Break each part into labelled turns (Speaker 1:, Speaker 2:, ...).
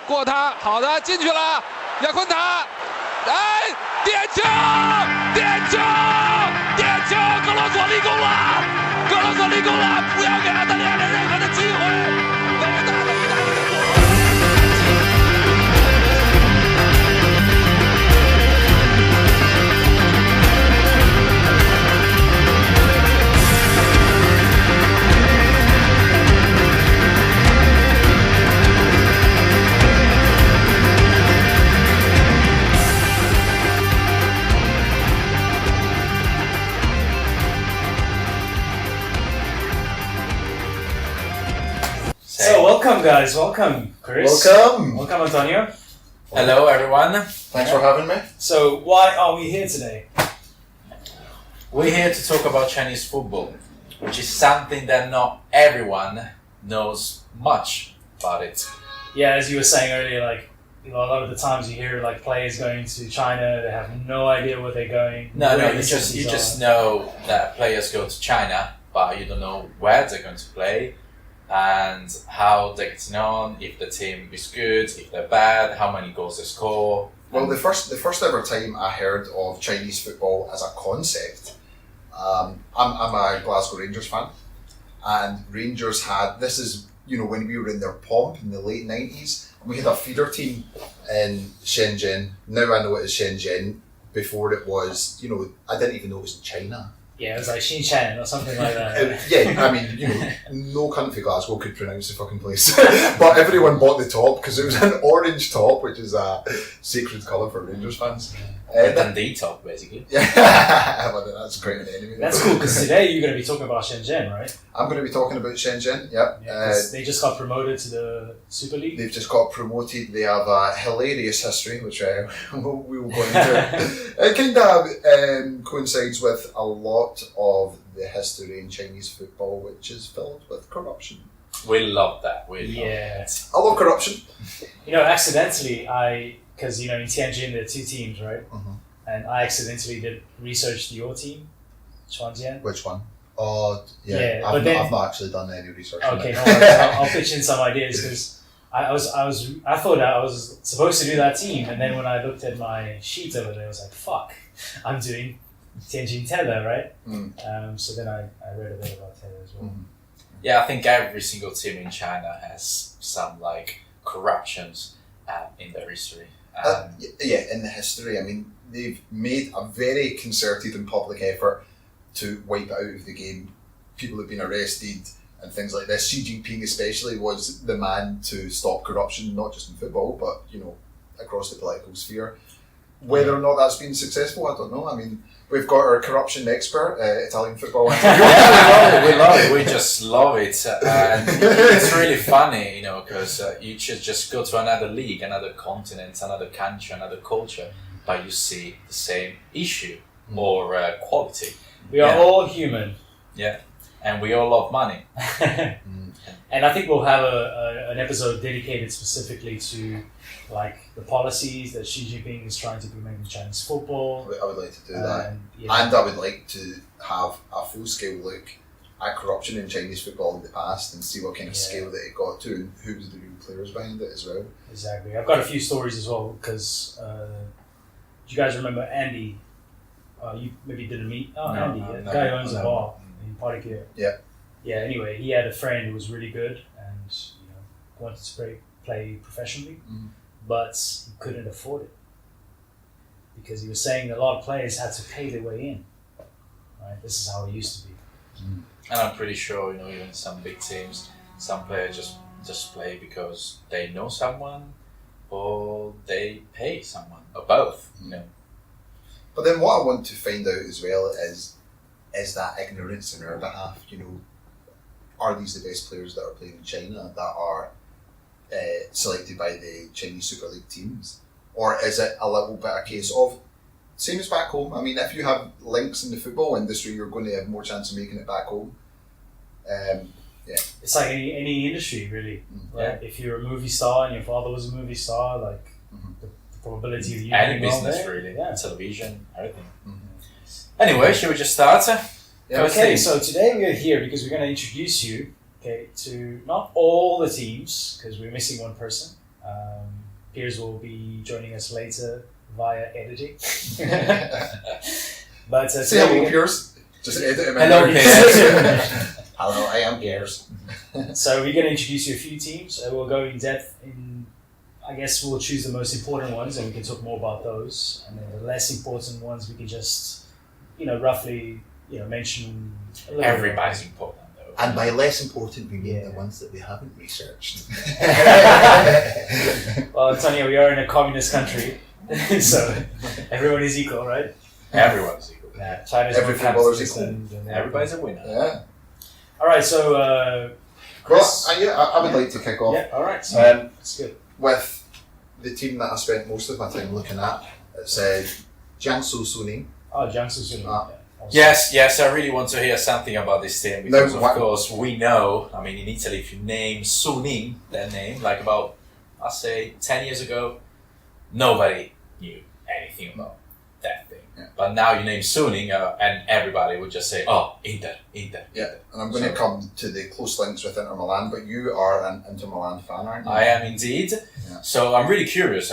Speaker 1: 过他，好的，进去了，亚昆塔，哎，点球，点球，点球，格罗索立功了，格罗索立功了，不要给澳大利亚人任何的机会，伟大的意大利的国。
Speaker 2: So welcome guys, welcome Chris. Welcome Antonio.
Speaker 3: Hello everyone.
Speaker 4: Thanks for having me.
Speaker 2: So why are we here today?
Speaker 3: We're here to talk about Chinese football, which is something that not everyone knows much about it.
Speaker 2: Yeah, as you were saying earlier, like a lot of the times you hear like players going to China, they have no idea where they're going.
Speaker 3: No, you just know that players go to China, but you don't know where they're going to play and how they're getting on, if the team is good, if they're bad, how many goals they score.
Speaker 4: Well, the first ever time I heard of Chinese football as a concept, I'm a Glasgow Rangers fan, and Rangers had, this is, you know, when we were in their pomp in the late 90s, and we had a feeder team in Shenzhen. Now I know it is Shenzhen. Before it was, you know, I didn't even know it was in China.
Speaker 2: Yeah, it was like Xinjiang or something like that.
Speaker 4: Yeah, I mean, you know, no country Glasgow could pronounce the fucking place. But everyone bought the top because it was an orange top, which is a sacred colour for Rangers fans.
Speaker 3: The top, basically.
Speaker 4: Yeah, well, that's great an enemy.
Speaker 2: That's cool, because today you're going to be talking about Shenzhen, right?
Speaker 4: I'm going to be talking about Shenzhen, yep.
Speaker 2: Yeah, they just got promoted to the Super League.
Speaker 4: They've just got promoted. They have a hilarious history, which we will go into. It kind of coincides with a lot of the history in Chinese football, which is filled with corruption.
Speaker 3: We love that.
Speaker 4: I love corruption.
Speaker 2: You know, accidentally, because, you know, in Tianjin there are two teams, right?
Speaker 4: Mm-hmm.
Speaker 2: And I accidentally did research your team, Chuanjian.
Speaker 4: Which one? Oh,
Speaker 2: yeah.
Speaker 4: I've not actually done any research.
Speaker 2: Okay, no worries. I'll pitch in some ideas because I thought I was supposed to do that team, and then when I looked at my sheet over there, I was like, fuck, I'm doing Tianjin Tether, right?
Speaker 4: Mm.
Speaker 2: So then I read a bit about Tether as well.
Speaker 4: Mm.
Speaker 3: Yeah, I think every single team in China has some like corruptions in their history.
Speaker 4: In the history, I mean, they've made a very concerted and public effort to wipe it out of the game. People have been arrested and things like this. Xi Jinping especially was the man to stop corruption, not just in football, but, you know, across the political sphere. Whether or not that's been successful, I don't know. I mean, we've got our corruption expert, Italian football.
Speaker 3: We love it. We just love it. And it's really funny, you know, because you should just go to another league, another continent, another country, another culture, but you see the same issue or quality.
Speaker 2: We are all human.
Speaker 3: Yeah, and we all love money.
Speaker 2: And I think we'll have an episode dedicated specifically to like the policies that Xi Jinping is trying to implement in Chinese football.
Speaker 4: I would like to do that.
Speaker 2: You know,
Speaker 4: And I would like to have a full-scale look at corruption in Chinese football in the past and see what kind of scale that it got to and who was the real players behind it as well.
Speaker 2: Exactly. I've got a few stories as well because do you guys remember Andy? You maybe didn't meet. Andy, the guy who owns a bar in Parikir.
Speaker 4: Yeah.
Speaker 2: Yeah. Anyway, he had a friend who was really good and wanted to play professionally, but he couldn't afford it because he was saying a lot of players had to pay their way in. Right. This is how it used to be.
Speaker 3: And I'm pretty sure, you know, even some big teams, some players just play because they know someone or they pay someone or both. You know.
Speaker 4: But then what I want to find out as well is that ignorance on our behalf. You know, are these the best players that are playing in China that are selected by the Chinese Super League teams? Or is it a little bit a case of, same as back home? I mean, if you have links in the football industry, you're going to have more chance of making it back home.
Speaker 2: It's like any industry, really. Right? If you're a movie star and your father was a movie star, like the probability of you
Speaker 3: any
Speaker 2: being
Speaker 3: business
Speaker 2: there,
Speaker 3: really, television, everything. Anyway, should we just start?
Speaker 2: Okay, so today we are here because we're going to introduce you, to not all the teams because we're missing one person. Piers will be joining us later via editing. But
Speaker 4: Say hello, Piers. Just edit him in
Speaker 3: Hello,
Speaker 4: there.
Speaker 3: Piers.
Speaker 4: Hello, I am Piers.
Speaker 2: So we're going to introduce you a few teams. We'll go in depth in, I guess we'll choose the most important ones and we can talk more about those. And then the less important ones we can just, roughly, mention a little
Speaker 3: Everybody's important though.
Speaker 5: And by less important, we mean the ones that we haven't researched.
Speaker 2: Well, Antonio, we are in a communist country, so everyone is equal, right?
Speaker 3: Everyone's equal.
Speaker 2: Yeah, China's
Speaker 4: Every
Speaker 2: more
Speaker 4: footballer's
Speaker 2: capitalist
Speaker 4: equal.
Speaker 2: than
Speaker 3: Everybody's a winner.
Speaker 4: Yeah.
Speaker 2: All right, so
Speaker 4: Well,
Speaker 2: Chris.
Speaker 4: I would like to kick off
Speaker 2: Yeah, all right. So that's good.
Speaker 4: with the team that I spent most of my time looking at. It's Jiangsu Suning.
Speaker 2: Oh, Jiangsu Suning.
Speaker 4: Ah.
Speaker 3: Yes, I really want to hear something about this team because,
Speaker 4: No,
Speaker 3: of course, we know, in Italy, if you name Suning, their name, like about, I'll say, 10 years ago, nobody knew anything about that thing.
Speaker 4: Yeah.
Speaker 3: But now you name Suning and everybody would just say, oh, Inter.
Speaker 4: Yeah, and I'm going to come to the close links with Inter Milan, but you are an Inter Milan fan, aren't you?
Speaker 3: I am indeed.
Speaker 4: Yeah.
Speaker 3: So I'm really curious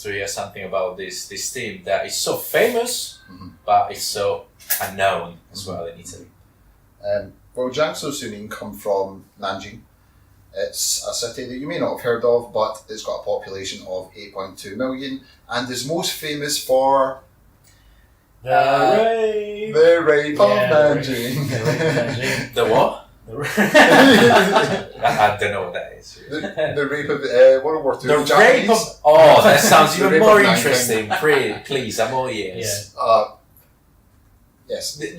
Speaker 3: to hear something about this team that is so famous, but it's so unknown as well in Italy.
Speaker 4: Well, Jiangsu Suning come from Nanjing. It's a city that you may not have heard of, but it's got a population of 8.2 million and is most famous for
Speaker 2: The rape.
Speaker 4: the rape of
Speaker 2: Yeah,
Speaker 4: Nanjing.
Speaker 2: the rape of Nanjing.
Speaker 3: The what?
Speaker 2: The rape.
Speaker 3: I don't know what that is.
Speaker 4: the rape of World War II.
Speaker 3: The
Speaker 4: the
Speaker 3: rape
Speaker 4: Japanese.
Speaker 3: of... Oh, that sounds
Speaker 4: The
Speaker 3: even
Speaker 4: rape
Speaker 3: more
Speaker 4: of Nanjing.
Speaker 3: interesting. Please, I'm all ears.
Speaker 4: Yes.
Speaker 2: Okay,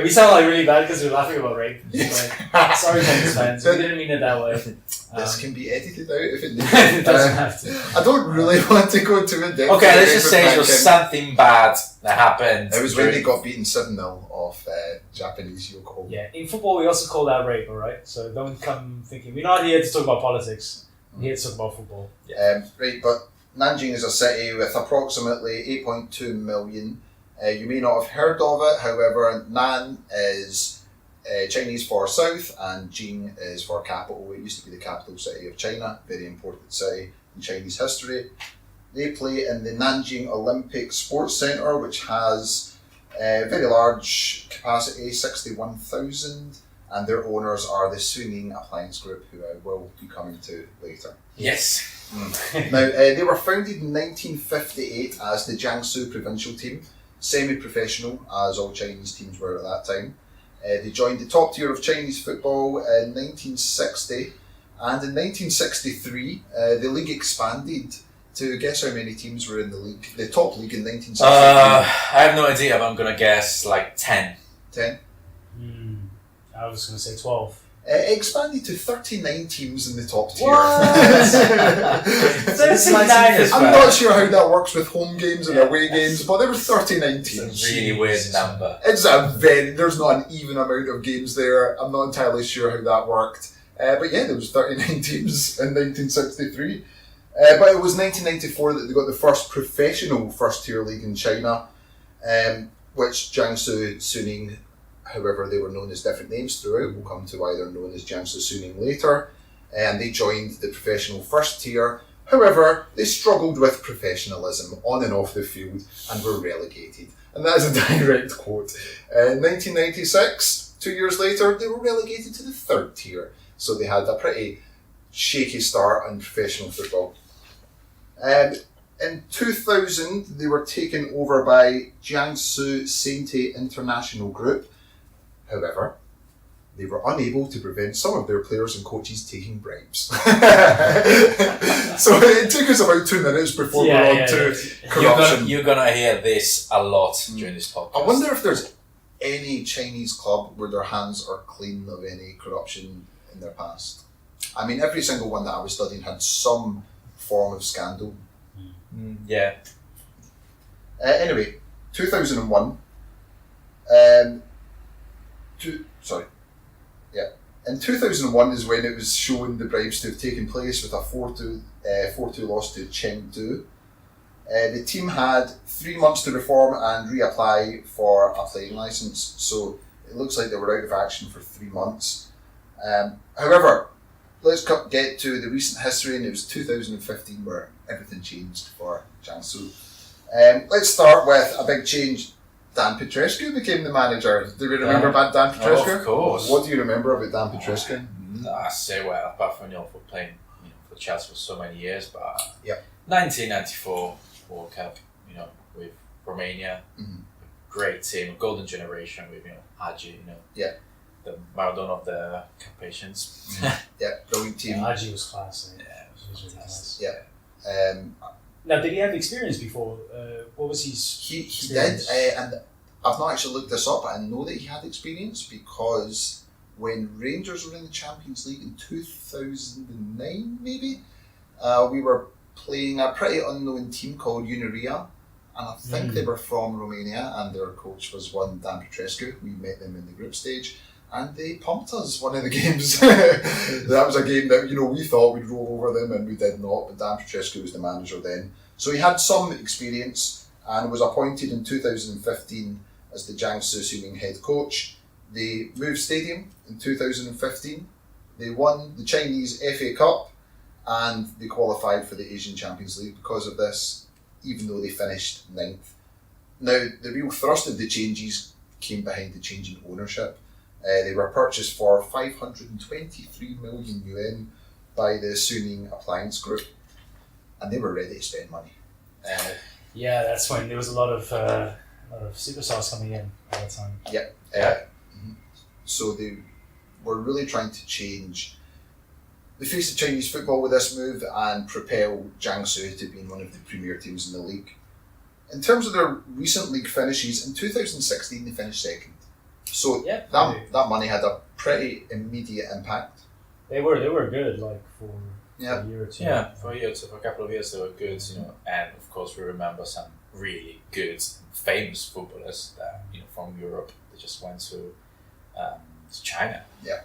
Speaker 2: we sound like really bad because we're laughing about rape. Like, sorry, Chinese fans. We didn't mean it that way.
Speaker 4: This can be edited out if it needs.
Speaker 2: It doesn't have to.
Speaker 4: I don't really want to go too in depth.
Speaker 3: Okay,
Speaker 4: with
Speaker 3: let's
Speaker 4: the
Speaker 3: just
Speaker 4: rape
Speaker 3: say
Speaker 4: of
Speaker 3: it was
Speaker 4: Nanjing.
Speaker 3: something bad that happened.
Speaker 4: It was when they got beaten 7-0 off Japanese Yokohama.
Speaker 2: Yeah, in football we also call that rape, alright? So don't come thinking, we're not here to talk about politics. We're here to talk about football.
Speaker 4: Right, but Nanjing is a city with approximately 8.2 million. You may not have heard of it, however, Nan is Chinese for south and Jing is for capital. It used to be the capital city of China, very important city in Chinese history. They play in the Nanjing Olympic Sports Centre, which has a very large capacity, 61,000, and their owners are the Suning Appliance Group, who I will be coming to later.
Speaker 3: Yes.
Speaker 4: Now, they were founded in 1958 as the Jiangsu provincial team, semi-professional as all Chinese teams were at that time. They joined the top tier of Chinese football in 1960, and in 1963 the league expanded to guess how many teams were in the league. The top league in 1963.
Speaker 3: I have no idea, but I'm gonna guess like 10.
Speaker 4: 10.
Speaker 2: I was going to say 12.
Speaker 4: It expanded to 39 teams in the top tier.
Speaker 3: That's nice as
Speaker 4: I'm
Speaker 3: well.
Speaker 4: not sure how that works with home games and away games, but there were 39
Speaker 3: It's
Speaker 4: teams.
Speaker 3: a really weird number.
Speaker 4: It's there's not an even amount of games there. I'm not entirely sure how that worked. But yeah, there was 39 teams in 1963. But it was 1994 that they got the first professional first-tier league in China, which Jiangsu Suning, however they were known as different names throughout, we'll come to why they're known as Jiangsu Suning later, and they joined the professional first tier. However, they struggled with professionalism on and off the field and were relegated. And that is a direct quote. In 1996, 2 years later, they were relegated to the third tier. So they had a pretty shaky start in professional football. In 2000, they were taken over by Jiangsu Sente International Group. However, they were unable to prevent some of their players and coaches taking bribes. So it took us about 2 minutes before we're on to corruption.
Speaker 3: You're gonna hear this a lot during this podcast.
Speaker 4: I wonder if there's any Chinese club where their hands are clean of any corruption in their past. I mean, every single one that I was studying had some form of scandal.
Speaker 3: Yeah.
Speaker 4: Anyway, 2001. In 2001 is when it was shown the bribes to have taken place with a 4-2 loss to Chengdu. The team had 3 months to reform and reapply for a playing licence, so it looks like they were out of action for 3 months. However, let's get to the recent history, and it was 2015 where everything changed for Jiangsu. Let's start with a big change. Dan Petrescu became the manager. Do you remember about Dan Petrescu?
Speaker 3: Of course.
Speaker 4: What do you remember about Dan Petrescu?
Speaker 3: I say, well, apart from for playing for Chelsea for so many years, but 1994 World Cup, with Romania, great team, golden generation with Hagi, the Maradona of the Carpathians.
Speaker 4: Brilliant team.
Speaker 2: Yeah, Hagi was class. Yeah, it was really nice.
Speaker 4: Yeah.
Speaker 2: Now, did he have experience before? What was his
Speaker 4: He
Speaker 2: experience?
Speaker 4: did, and I've not actually looked this up, but I know that he had experience because when Rangers were in the Champions League in 2009, maybe, we were playing a pretty unknown team called Unirea, and I think they were from Romania, and their coach was one Dan Petrescu. We met them in the group stage, and they pumped us one of the games. That was a game that we thought we'd roll over them, and we did not. But Dan Petrescu was the manager then, so he had some experience and was appointed in 2015 as the Jiangsu Suning head coach. They moved stadium in 2015. They won the Chinese FA Cup, and they qualified for the Asian Champions League because of this, even though they finished 9th. Now, the real thrust of the changes came behind the change in ownership. They were purchased for 523 million yuan by the Suning Appliance Group, and they were ready to spend money.
Speaker 2: Yeah, that's when there was a lot of superstars coming in at the time.
Speaker 4: So they were really trying to change the face of Chinese football with this move and propel Jiangsu to being one of the premier teams in the league. In terms of their recent league finishes, in 2016 they finished second. So that money had a pretty immediate impact.
Speaker 2: They were good, like for a year or two.
Speaker 3: Yeah, for a couple of years they were good, and of course we remember some really good, famous footballers that from Europe. They just went to China.
Speaker 4: Yeah.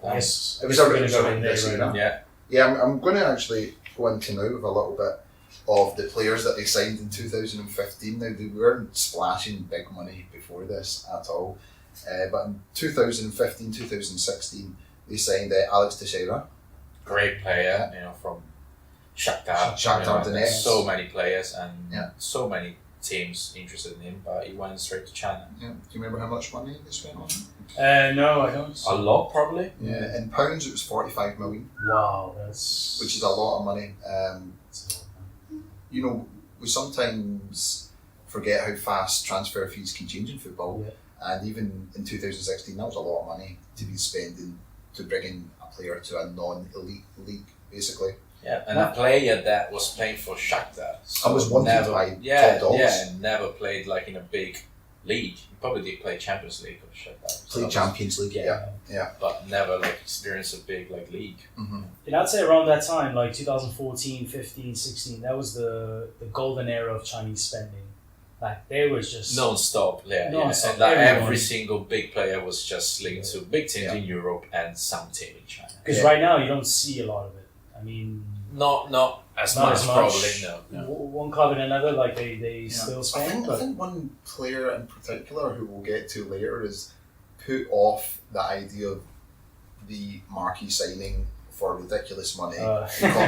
Speaker 2: Yes,
Speaker 4: it was a really good. I'm going to actually go into now with a little bit of the players that they signed in 2015. Now, they weren't splashing big money before this at all, but in 2015, 2016 they signed Alex Teixeira.
Speaker 3: Great player, from Shakhtar
Speaker 4: Donetsk.
Speaker 3: So many players and so many teams interested in him, but he went straight to China.
Speaker 4: Yeah. Do you remember how much money they spent on him?
Speaker 2: No, I don't.
Speaker 3: A lot, probably.
Speaker 4: Yeah, in pounds it was 45 million.
Speaker 2: Wow,
Speaker 4: which is a lot of money. We sometimes forget how fast transfer fees can change in football, and even in 2016 that was a lot of money to be spending to bring in a player to a non-elite league, basically.
Speaker 3: Yeah, and a player that was playing for Shakhtar.
Speaker 4: I was wanted by top dogs.
Speaker 3: Yeah, and never played like in a big league. He probably did play Champions League or Shakhtar.
Speaker 4: Played Champions League, yeah.
Speaker 3: But never experienced a big league.
Speaker 4: Mm-hmm.
Speaker 2: And I'd say around that time, like 2014, 15, 16, that was the golden era of Chinese spending. Like they was just
Speaker 3: non-stop.
Speaker 2: Non-stop.
Speaker 3: And every single big player was just linked to big teams in Europe and some team in China.
Speaker 2: Because right now you don't see a lot of it. I mean,
Speaker 3: not as much. Probably no.
Speaker 2: One club and another, like they still spend.
Speaker 4: I think one player in particular who we'll get to later is put off the idea of the marquee signing for ridiculous money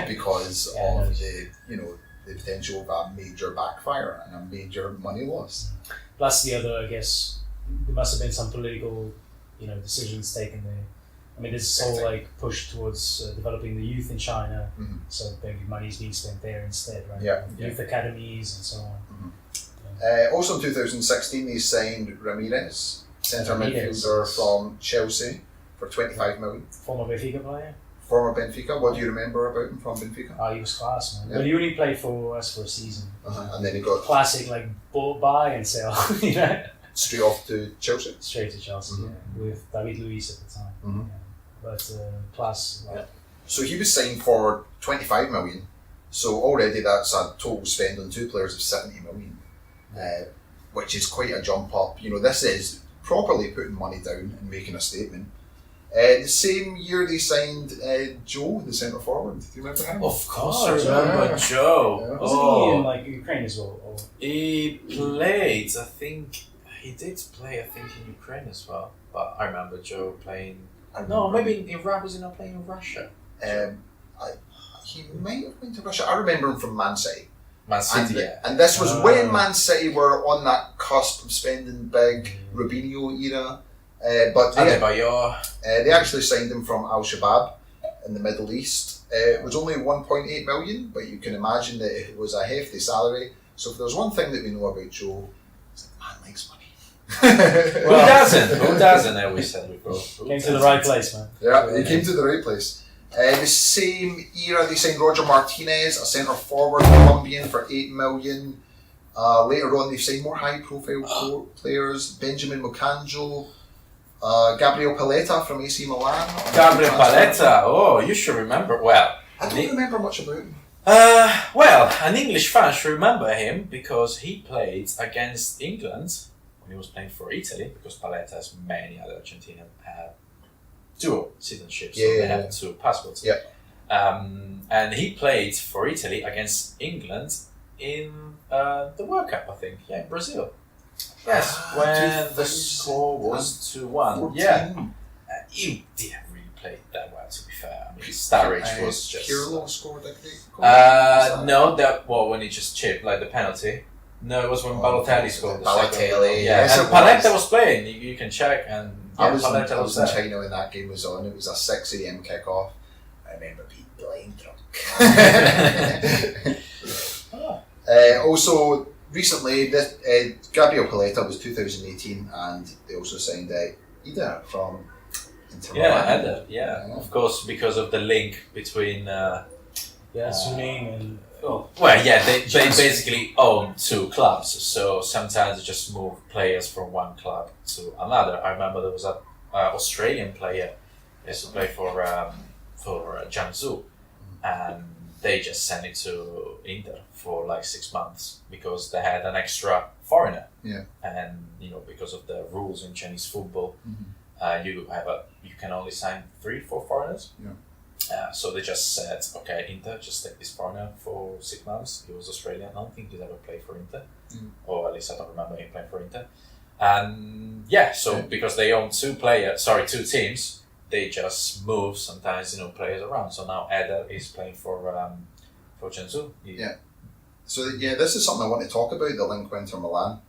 Speaker 4: because of the potential of a major backfire and a major money loss.
Speaker 2: Plus the other, I guess, there must have been some political, decisions taken there. I mean, there's this whole push towards developing the youth in China, so maybe money's being spent there instead, right? Youth academies and so on.
Speaker 4: Mm-hmm. Also in 2016, they signed Ramirez, centre midfielder from Chelsea, for 25 million.
Speaker 2: Former Benfica player.
Speaker 4: What do you remember about him from Benfica?
Speaker 2: Oh, he was class, man. But he only played for us for a season.
Speaker 4: And then he got
Speaker 2: classic, buy and sell,
Speaker 4: Straight off to Chelsea.
Speaker 2: Straight to Chelsea, with David Luiz at the time.
Speaker 4: Mm-hmm.
Speaker 2: But class.
Speaker 4: So he was signed for 25 million. So already that's a total spend on two players of 70 million, which is quite a jump up. This is properly putting money down and making a statement. The same year they signed Joe, the centre forward. Do you remember him?
Speaker 3: Of course, I remember Joe.
Speaker 2: Yeah. Wasn't he in Ukraine as well? Or?
Speaker 3: He played. He did play. In Ukraine as well. But I remember Joe playing. Maybe in Russia. Was he not playing in Russia?
Speaker 4: He might have been to Russia. I remember him from Man City.
Speaker 3: Man City,
Speaker 4: and this was when Man City were on that cusp of spending big Robinho era. But they actually signed him from Al Shabaab in the Middle East. It was only 1.8 million, but you can imagine that it was a hefty salary. So if there's one thing that we know about Joe, it's that man likes money.
Speaker 3: Who doesn't? Who doesn't? We said before.
Speaker 2: Came to the right place, man.
Speaker 4: Yeah, he came to the right place. The same era, they signed Roger Martinez, a centre forward Colombian, for 8 million. Later on, they signed more high-profile players: Benjamin Mokanjo, Gabriel Paletta from AC Milan.
Speaker 3: Gabriel Paletta. Oh, you should remember. Well,
Speaker 4: I don't remember much about him.
Speaker 3: Well, an English fan should remember him because he played against England when he was playing for Italy, because Paletta, as many other Argentinians, have dual citizenship, so they have two passports.
Speaker 4: Yeah.
Speaker 3: And he played for Italy against England in the World Cup, I think. Yeah, in Brazil. Yes, when the score was 2-1. Yeah. He didn't really play that well, to be fair. I mean, Sturridge was just...
Speaker 4: Pirlo scored a great goal?
Speaker 3: No, when he just chipped, like the penalty. No, it was when Balotelli scored the second.
Speaker 4: Balotelli,
Speaker 3: yeah.
Speaker 4: yes,
Speaker 3: And Paletta was playing, you can check, and
Speaker 4: I was
Speaker 3: Paletta
Speaker 4: in China when that game was on. It was a 6 a.m. kick-off. I remember being blind drunk. Also, recently, Gabriel Paletta was 2018, and they also signed Ida from Inter Milan.
Speaker 3: Yeah, Ida, yeah. Of course, because of the link between...
Speaker 2: Suning and...
Speaker 3: Well, yeah, they basically own two clubs, so sometimes they just move players from one club to another. I remember there was an Australian player who used to play for Jiangsu, and they just sent it to Inter for like 6 months because they had an extra foreigner.
Speaker 4: Yeah.
Speaker 3: And because of the rules in Chinese football, you can only sign 3-4 foreigners.
Speaker 4: Yeah.
Speaker 3: So they just said, okay, Inter, just take this foreigner for 6 months. He was Australian. I don't think he's ever played for Inter, or at least I don't remember him playing for Inter. And because they own two teams, they just move sometimes players around. So now Eder is playing for Jiangsu.
Speaker 4: Yeah. So this is something I want to talk about, the link with Inter Milan.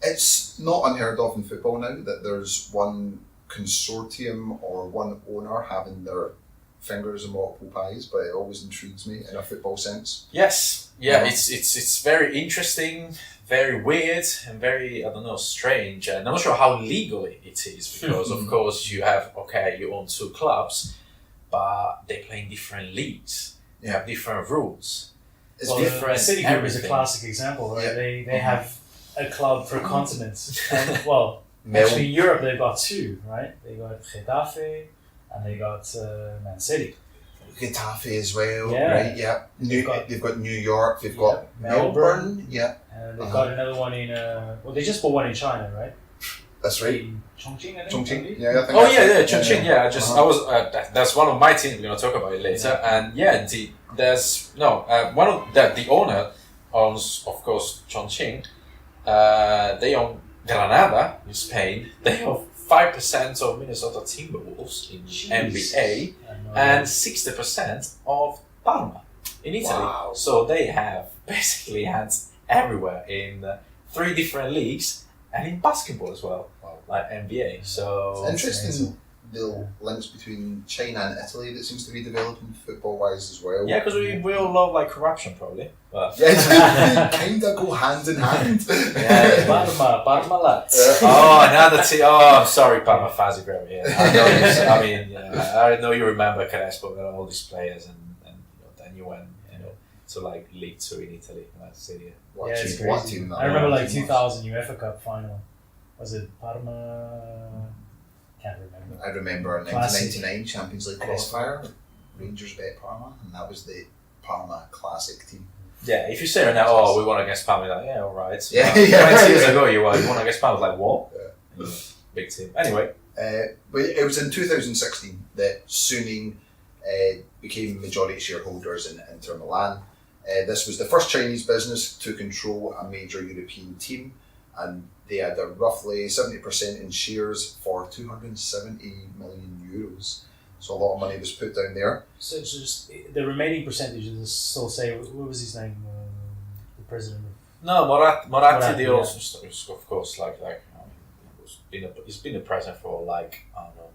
Speaker 4: It's not unheard of in football now that there's one consortium or one owner having their fingers in multiple pies, but it always intrigues me in a football sense.
Speaker 3: Yes, yeah, it's very interesting, very weird, and very strange. And I'm not sure how legal it is because of course you own two clubs, but they play in different leagues. They have different rules.
Speaker 2: It's different. The City Group is a classic example, right? They have a club per continent, and actually, in Europe, they've got two, right? They got Getafe and they got Man City.
Speaker 4: Getafe as well,
Speaker 2: yeah.
Speaker 4: Right? Yeah. They've got New York, they've got Melbourne, yeah.
Speaker 2: And they've got another one in, they just bought one in China, right?
Speaker 4: That's right.
Speaker 2: In Chongqing, I think.
Speaker 4: Chongqing, yeah. I think
Speaker 3: Chongqing, yeah. That's one of my teams. We're going to talk about it later. And there's one of the owner owns, of course, Chongqing. They own Granada in Spain. They have 5% of Minnesota Timberwolves in NBA and 60% of Parma in Italy.
Speaker 4: Wow.
Speaker 3: So they have basically hands everywhere in 3 different leagues and in basketball as well, like NBA. So
Speaker 4: it's interesting the links between China and Italy that seems to be developing football-wise as well.
Speaker 3: Yeah, because we all love corruption probably. But
Speaker 4: yeah, they kind of go hand in hand.
Speaker 3: Yeah,
Speaker 2: Parma lads.
Speaker 3: Another team. Oh, I'm sorry, Parma fans are over here. I know you remember Crespo and all these players, and then you went to League 2 in Italy. That's it.
Speaker 2: It's crazy. I remember 2000 UEFA Cup final. Was it Parma? Can't remember.
Speaker 4: I remember 1999 Champions League crossfire, Rangers bet Parma, and that was the Parma classic team.
Speaker 3: Yeah, if you say right now, we won against Parma, you're like, yeah, all right. 20 years ago, you won against Parma, like, what? Yeah. Big team. Anyway.
Speaker 4: But it was in 2016 that Suning became majority shareholders in Inter Milan. This was the first Chinese business to control a major European team, and they had a roughly 70% in shares for €270 million. So a lot of money was put down there.
Speaker 2: So just the remaining percentages still say, what was his name? The president of...
Speaker 3: No, Moratti, the
Speaker 2: yeah.
Speaker 3: also, of course, he's been a president for like, I don't know,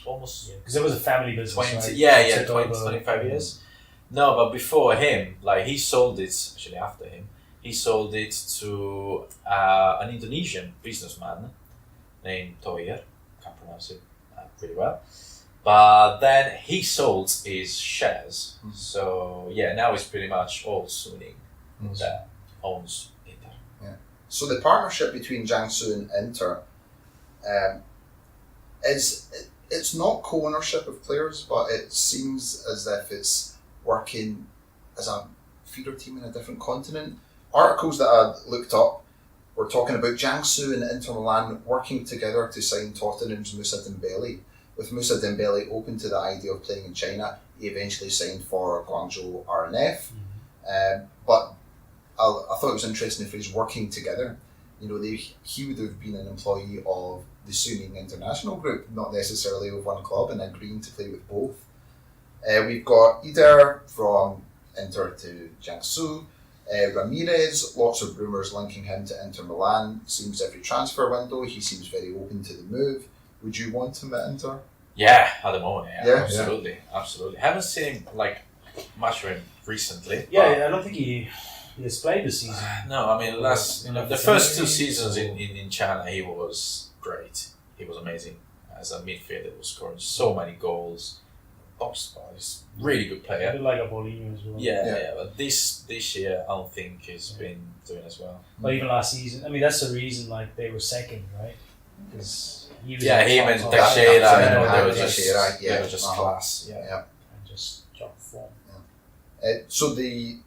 Speaker 3: almost
Speaker 2: because it was a family business,
Speaker 3: 20,
Speaker 2: right?
Speaker 3: yeah,
Speaker 2: Took
Speaker 3: 20,
Speaker 2: over.
Speaker 3: 25 years. No, but before him, like he sold it, actually after him, he sold it to an Indonesian businessman named Toyer, can't pronounce it pretty well. But then he sold his shares. So yeah, now it's pretty much all Suning that owns Inter.
Speaker 4: Yeah. So the partnership between Jiangsu and Inter it's not co-ownership of players, but it seems as if it's working as a feeder team in a different continent. Articles that I looked up were talking about Jiangsu and Inter Milan working together to sign Tottenham's Moussa Dembele. With Moussa Dembele open to the idea of playing in China, he eventually signed for Guangzhou RNF. But I thought it was interesting the phrase working together. You know, he would have been an employee of the Suning International Group, not necessarily of one club, and agreeing to play with both. We've got Eder from Inter to Jiangsu. Ramirez, lots of rumours linking him to Inter Milan. Seems every transfer window he seems very open to the move. Would you want him at Inter?
Speaker 3: Yeah, at the moment,
Speaker 4: Yeah.
Speaker 3: absolutely. Haven't seen him like much of him recently.
Speaker 2: Yeah, I don't think he has played this season.
Speaker 3: No, I mean the first 2 seasons in China he was great. He was amazing as a midfielder. He was scoring so many goals. He's really good
Speaker 2: A
Speaker 3: player.
Speaker 2: bit like a Paulinho as well.
Speaker 3: Yeah, but this year I don't think he's been doing as well.
Speaker 2: But even last season, I mean, that's the reason like they were second, right? Because he was
Speaker 3: Him and
Speaker 2: top-
Speaker 3: Teixeira,
Speaker 4: Yeah,
Speaker 3: they were
Speaker 4: Teixeira,
Speaker 3: just,
Speaker 4: yeah.
Speaker 3: they were just class. Yeah.
Speaker 4: Yeah.
Speaker 2: and just top form.
Speaker 4: So the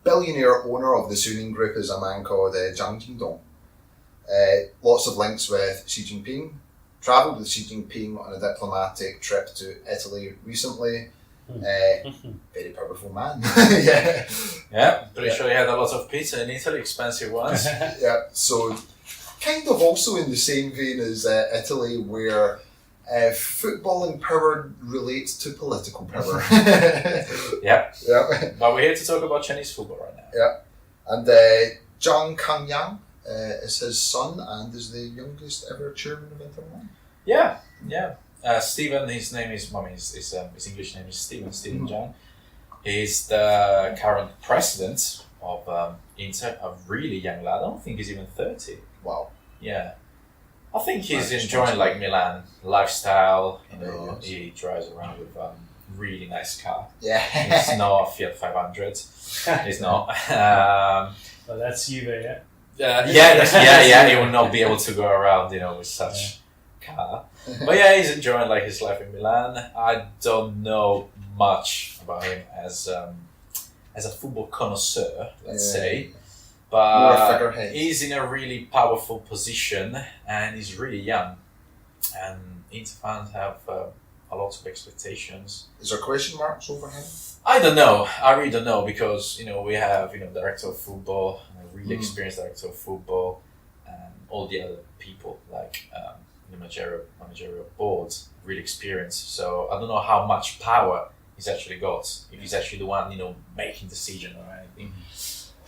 Speaker 4: billionaire owner of the Suning Group is a man called Zhang Jingdong. Lots of links with Xi Jinping. Travelled with Xi Jinping on a diplomatic trip to Italy recently. Very powerful man. Yeah.
Speaker 3: Yeah, pretty sure he had a lot of pizza in Italy, expensive ones.
Speaker 4: Yeah. So kind of also in the same vein as Italy, where footballing power relates to political power.
Speaker 3: Yeah.
Speaker 4: Yeah.
Speaker 3: But we're here to talk about Chinese football right now.
Speaker 4: Yeah. And Zhang Kangyang is his son and is the youngest ever chairman of Inter Milan.
Speaker 3: Yeah. Stephen, his name is, his English name is Stephen Zhang. He's the current president of Inter, a really young lad. I don't think he's even 30.
Speaker 4: Wow.
Speaker 3: Yeah. I think he's
Speaker 4: Nice
Speaker 3: enjoying like Milan lifestyle.
Speaker 4: Yes.
Speaker 3: He drives around with a really nice car.
Speaker 4: Yeah.
Speaker 3: It's not a Fiat 500. It's not.
Speaker 2: But that's Juve, yeah.
Speaker 3: He will not be able to go around, with such car. But yeah, he's enjoying like his life in Milan. I don't know much about him as a football connoisseur, let's say.
Speaker 4: More a
Speaker 3: But
Speaker 4: figurehead.
Speaker 3: he's in a really powerful position and he's really young. And Inter fans have a lot of expectations.
Speaker 4: Is there question marks over him?
Speaker 3: I don't know. I really don't know because we have director of football, a really experienced director of football, and all the other people like the managerial board, really experienced. So I don't know how much power he's actually got. If he's actually the one making decision or anything.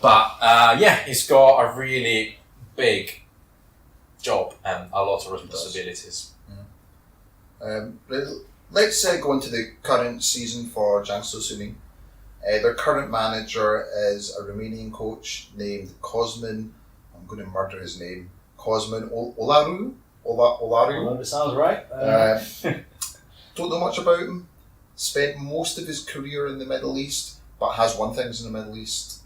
Speaker 3: But he's got a really big job and a lot of responsibilities.
Speaker 4: Let's go into the current season for Jiangsu Suning. Their current manager is a Romanian coach named Cosmin. I'm going to murder his name. Cosmin Olaru.
Speaker 2: Well, that sounds right.
Speaker 4: Don't know much about him. Spent most of his career in the Middle East, but has won things in the Middle East.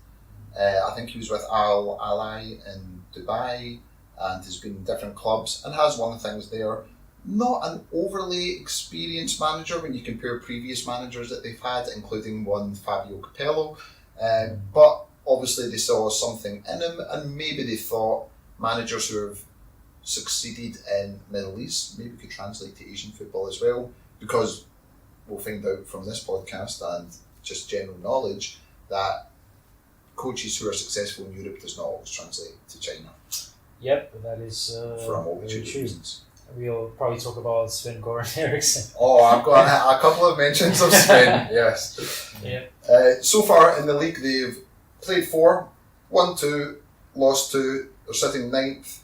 Speaker 4: I think he was with Al Alai in Dubai and has been in different clubs and has won things there. Not an overly experienced manager when you compare previous managers that they've had, including one Fabio Capello. But obviously they saw something in him, and maybe they thought managers who have succeeded in Middle East maybe could translate to Asian football as well, because we'll find out from this podcast and just general knowledge that coaches who are successful in Europe does not always translate to China
Speaker 2: Yep, that is
Speaker 4: for a
Speaker 2: very
Speaker 4: multitude of
Speaker 2: true.
Speaker 4: reasons.
Speaker 2: We'll probably talk about Sven Goran Eriksson.
Speaker 4: Oh, I've got a couple of mentions of Sven, yes.
Speaker 2: Yeah.
Speaker 4: So far in the league, they've played 4, won 2, lost 2. They're sitting 9th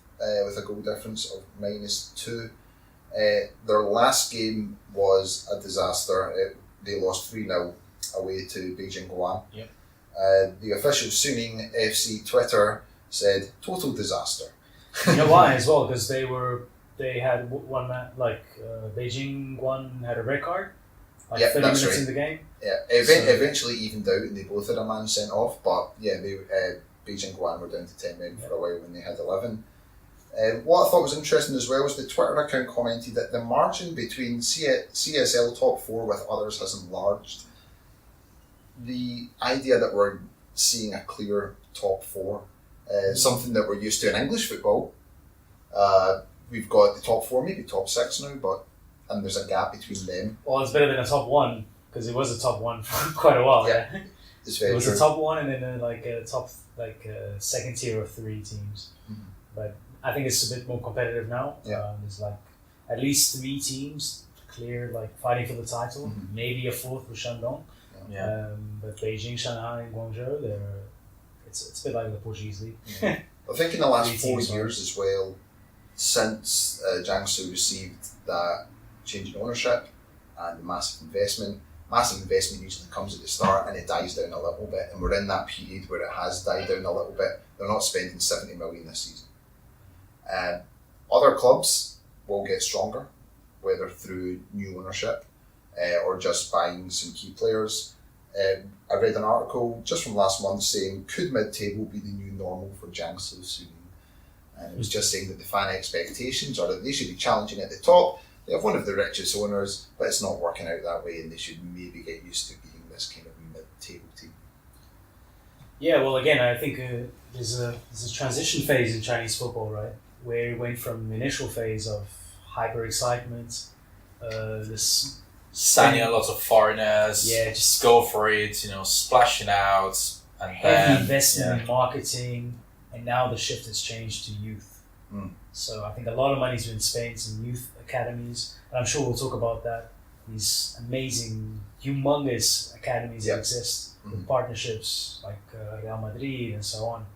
Speaker 4: with a goal difference of -2. Their last game was a disaster. They lost 3-0 away to Beijing Guoan.
Speaker 2: Yep.
Speaker 4: The official Suning FC Twitter said, total disaster.
Speaker 2: You know why as well? Because they had one man, Beijing Guoan had a red card, 30 minutes
Speaker 4: right.
Speaker 2: in the game.
Speaker 4: Yeah, eventually evened out and they both had a man sent off, but yeah, Beijing Guoan were down to 10 men for a while when they had 11. What I thought was interesting as well was the Twitter account commented that the margin between CSL top 4 with others has enlarged. The idea that we're seeing a clear top 4, something that we're used to in English football. We've got the top 4, maybe top 6 now, and there's a gap between them.
Speaker 2: Well, it's better than a top 1 because it was a top 1 for quite a while. Yeah,
Speaker 4: it's very
Speaker 2: it was
Speaker 4: true.
Speaker 2: a top 1 and then a top second tier of 3 teams.
Speaker 4: Mm-hmm.
Speaker 2: But I think it's a bit more competitive now.
Speaker 4: Yeah.
Speaker 2: There's at least 3 teams clear, fighting for the title.
Speaker 4: Mm-hmm.
Speaker 2: Maybe a 4th with Shandong.
Speaker 3: Yeah.
Speaker 2: But Beijing, Shanghai, and Guangzhou, it's a bit like the Portuguese league.
Speaker 4: Yeah. I think in the last
Speaker 2: 3
Speaker 4: 4
Speaker 2: teams,
Speaker 4: years as well, since Jiangsu received that change in ownership and the massive investment usually comes at the start and it dies down a little bit, and we're in that period where it has died down a little bit. They're not spending 70 million this season. Other clubs will get stronger, whether through new ownership or just buying some key players. I read an article just from last month saying, could mid-table be the new normal for Jiangsu soon? And it was just saying that the fan expectations are that they should be challenging at the top. They have one of the richest owners, but it's not working out that way, and they should maybe get used to being this kind of mid-table team.
Speaker 2: Yeah, well, again, I think there's a transition phase in Chinese football, right? Where it went from the initial phase of hyper excitement, this
Speaker 3: Signing a lot of foreigners, just go for it, splashing out, and
Speaker 2: heavy investment in marketing, and now the shift has changed to youth. So I think a lot of money's been spent in youth academies, and I'm sure we'll talk about that. These amazing, humongous academies that exist with partnerships like Real Madrid and so on.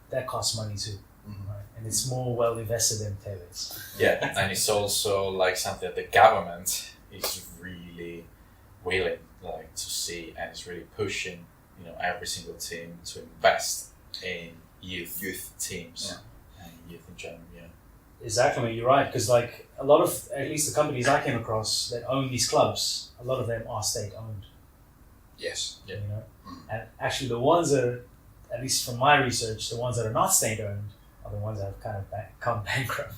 Speaker 2: That costs money too. Right? And it's more well invested than Tevez.
Speaker 3: Yeah, and it's also something that the government is really willing to see, and is really pushing every single team to invest in youth teams and youth in general.
Speaker 2: Exactly, you're right, because a lot of, at least the companies I came across that own these clubs, a lot of them are state owned.
Speaker 4: Yes.
Speaker 2: Yeah. And actually the ones that are, at least from my research, the ones that are not state owned are the ones that have kind of come bankrupt.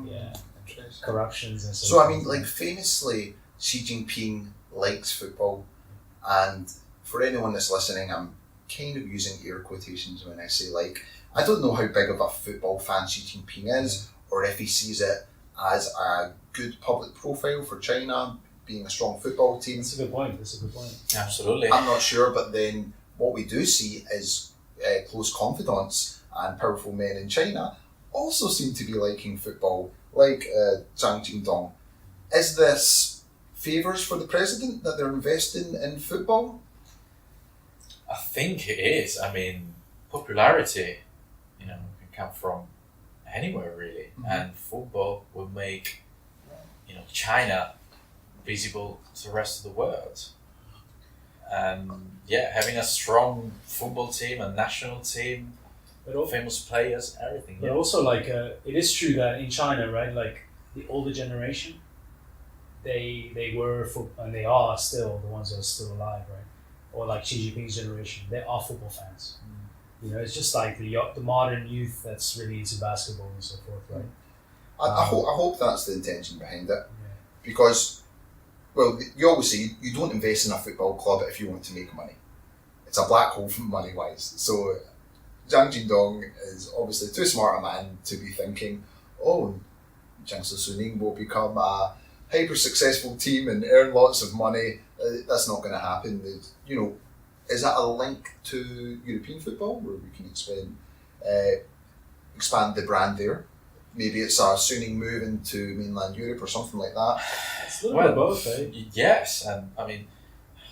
Speaker 2: Yeah. Corruptions and so on.
Speaker 4: So famously, Xi Jinping likes football, and for anyone that's listening, I'm kind of using air quotations when I say I don't know how big of a football fan Xi Jinping is, or if he sees it as a good public profile for China, being a strong football team.
Speaker 2: That's a good point.
Speaker 3: Absolutely.
Speaker 4: I'm not sure, but then what we do see is close confidants and powerful men in China also seem to be liking football, like Zhang Jingdong. Is this favours for the president that they're investing in football?
Speaker 3: I think it is. I mean, popularity, can come from anywhere really, and football will make, China visible to the rest of the world. And having a strong football team, a national team, famous players, everything.
Speaker 2: But also, it is true that in China, right, the older generation, they were and they are still the ones that are still alive, right? Or Xi Jinping's generation, they are football fans. It's just the modern youth that's really into basketball and so forth, right?
Speaker 4: I hope that's the intention behind it, because, you always say you don't invest in a football club if you want to make money. It's a black hole from money-wise. So Zhang Jingdong is obviously too smart a man to be thinking, Jiangsu Suning will become a hyper-successful team and earn lots of money. That's not going to happen. Is that a link to European football where we can expand the brand there? maybe it's a Suning move into mainland Europe or something like that.
Speaker 2: It's a little bit of both, eh?
Speaker 3: Yes, and I mean,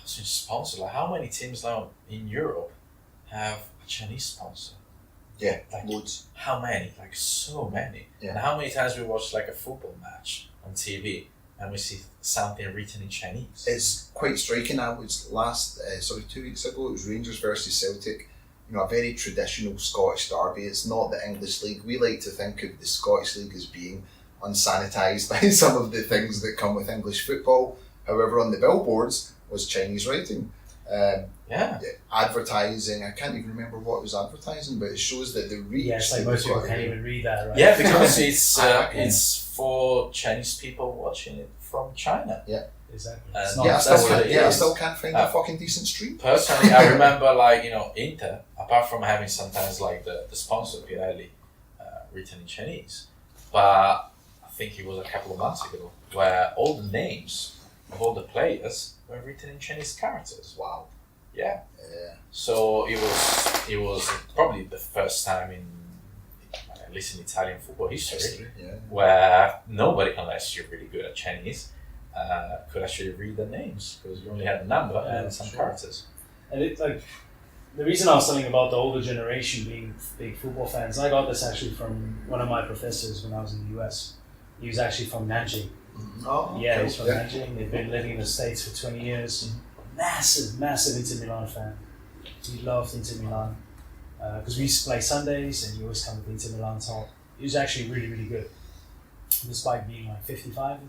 Speaker 3: sponsor. Like, how many teams now in Europe have a Chinese sponsor?
Speaker 4: Yeah,
Speaker 3: like
Speaker 4: loads.
Speaker 3: How many? Like so many.
Speaker 4: Yeah.
Speaker 3: And how many times we watch like a football match on TV and we see something written in Chinese?
Speaker 4: It's quite striking. I was 2 weeks ago. It was Rangers versus Celtic. You know, a very traditional Scottish derby. It's not the English League. We like to think of the Scottish League as being unsanitised by some of the things that come with English football. However, on the billboards was Chinese writing. Advertising. I can't even remember what it was advertising, but it shows that the reach.
Speaker 2: Yeah, it's like most people can't even read that, right?
Speaker 3: Yeah, because it's for Chinese people watching it from China.
Speaker 4: Yeah.
Speaker 2: Exactly.
Speaker 4: I still can't find a fucking decent stream.
Speaker 3: Personally, I remember Inter, apart from having sometimes like the sponsor Pirelli written in Chinese, but I think it was a couple of months ago where all the names of all the players were written in Chinese characters.
Speaker 4: Wow.
Speaker 3: Yeah. So it was probably the first time in at least in Italian football history where nobody, unless you're really good at Chinese, could actually read the names because you only had a number and some characters.
Speaker 2: And it's like the reason I was telling about the older generation being big football fans, I got this actually from one of my professors when I was in the US. He was actually from Nanjing.
Speaker 4: Oh,
Speaker 2: yeah, he's from Nanjing. They've been living in the States for 20 years. Massive Inter Milan fan. He loved Inter Milan because we used to play Sundays and he always come with Inter Milan talk. He was actually really good, despite being like 55.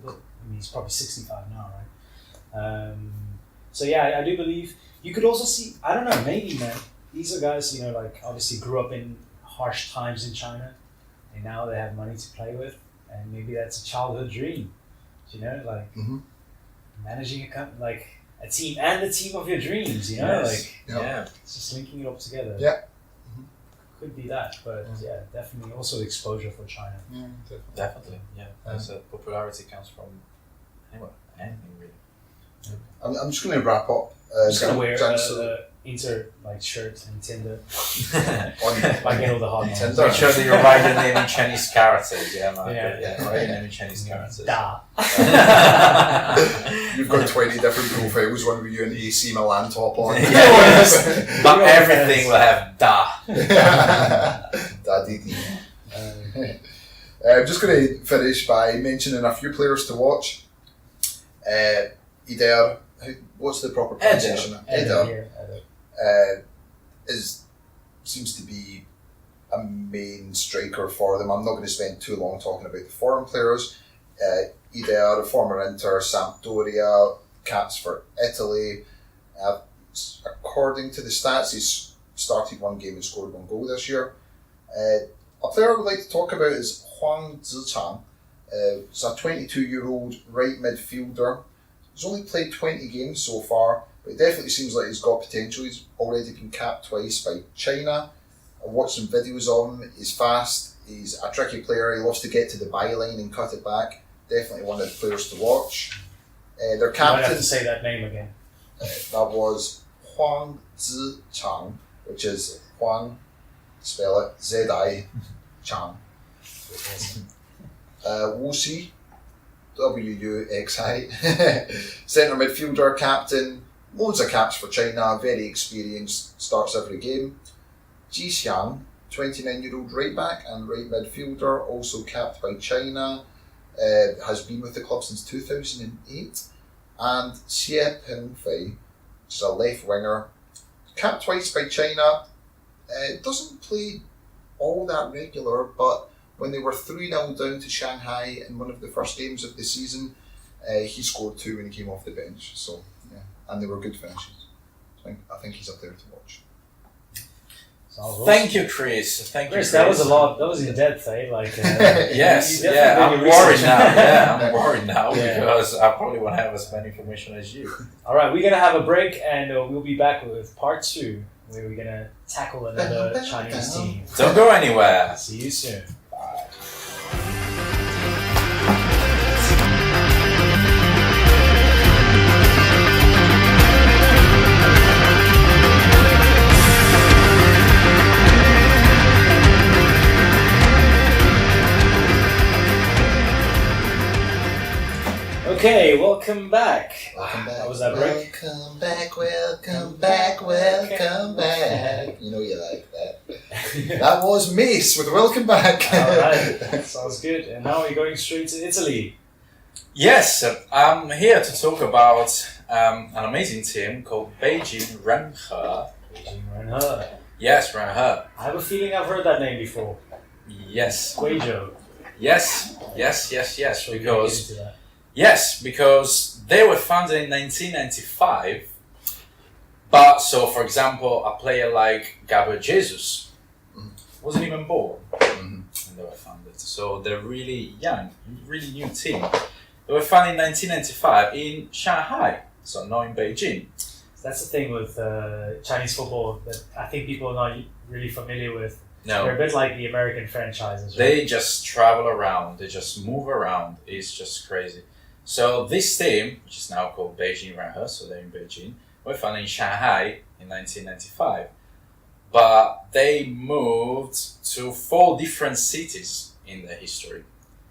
Speaker 2: He's probably 65 now, right? So yeah, I do believe you could also see. I don't know, maybe man. These are guys, obviously grew up in harsh times in China, and now they have money to play with, and maybe that's a childhood dream. Managing a team and the team of your dreams. It's just linking it up together.
Speaker 4: Yeah.
Speaker 2: Could be that, but definitely also exposure for China.
Speaker 5: Yeah,
Speaker 3: definitely. Yeah, popularity comes from anything really.
Speaker 4: I'm just going to wrap up.
Speaker 2: I'm just going to wear Inter shirt and Tinder. I get all the hot ones.
Speaker 3: Make sure that you write your name in Chinese characters. Write your name in Chinese characters.
Speaker 2: Da.
Speaker 4: You've got 20 different profiles, one with you an AC Milan top on.
Speaker 3: Yes, but everything will have da.
Speaker 4: Da di. I'm just going to finish by mentioning a few players to watch. Eder, what's the proper pronunciation? Eder. Seems to be a main striker for them. I'm not going to spend too long talking about the foreign players. Eder, former Inter, Sampdoria, caps for Italy. According to the stats, he's started one game and scored one goal this year. A player I would like to talk about is Huang Zichang. He's a 22-year-old right midfielder. He's only played 20 games so far, but it definitely seems like he's got potential. He's already been capped twice by China. I watched some videos of him. He's fast. He's a tricky player. He loves to get to the byline and cut it back. Definitely one of the players to watch. Their captain.
Speaker 2: You might have to say that name again.
Speaker 4: That was Huang Zichang, which is Huang, spell it, Z-I, Chang. Wuxi, W-U-X-I. Centre midfielder, captain, loads of caps for China, very experienced, starts every game. Ji Xiang, 29-year-old right back and right midfielder, also capped by China, has been with the club since 2008. And Xie Pingfei, which is a left winger, capped twice by China. Doesn't play all that regular, but when they were 3-0 down to Shanghai in one of the first games of the season, he scored 2 when he came off the bench. So yeah, and they were good finishes. So I think he's up there to watch.
Speaker 3: Thank you, Chris.
Speaker 2: Chris, that was a lot. That was in depth, eh?
Speaker 3: Yes, I'm worried now. I'm worried now because I probably won't have as much information as you.
Speaker 2: All right, we're gonna have a break and we'll be back with part 2, where we're gonna tackle another Chinese team.
Speaker 3: Don't go anywhere.
Speaker 2: See you soon. Okay, welcome back.
Speaker 4: Welcome back.
Speaker 2: How was that break?
Speaker 4: Welcome back, welcome back, welcome back. You know you like that. That was Mace with Welcome Back.
Speaker 2: Alright, sounds good. And now we're going straight to Italy.
Speaker 3: Yes, I'm here to talk about an amazing team called Beijing Renhe.
Speaker 2: Beijing Renhe.
Speaker 3: Yes, Renhe.
Speaker 2: I have a feeling I've heard that name before.
Speaker 3: Yes.
Speaker 2: Guizhou.
Speaker 3: Yes.
Speaker 2: Shall we get into that?
Speaker 3: Because they were founded in 1995. But so, for example, a player like Gabriel Jesus wasn't even born when they were founded. So they're really young, really new team. They were founded in 1995 in Shanghai, so not in Beijing.
Speaker 2: That's the thing with Chinese football that I think people are not really familiar with.
Speaker 3: No.
Speaker 2: They're a bit like the American franchises, right?
Speaker 3: They just travel around, they just move around. It's just crazy. So this team, which is now called Beijing Renhe, so they're in Beijing, were founded in Shanghai in 1995. But they moved to 4 different cities in their history.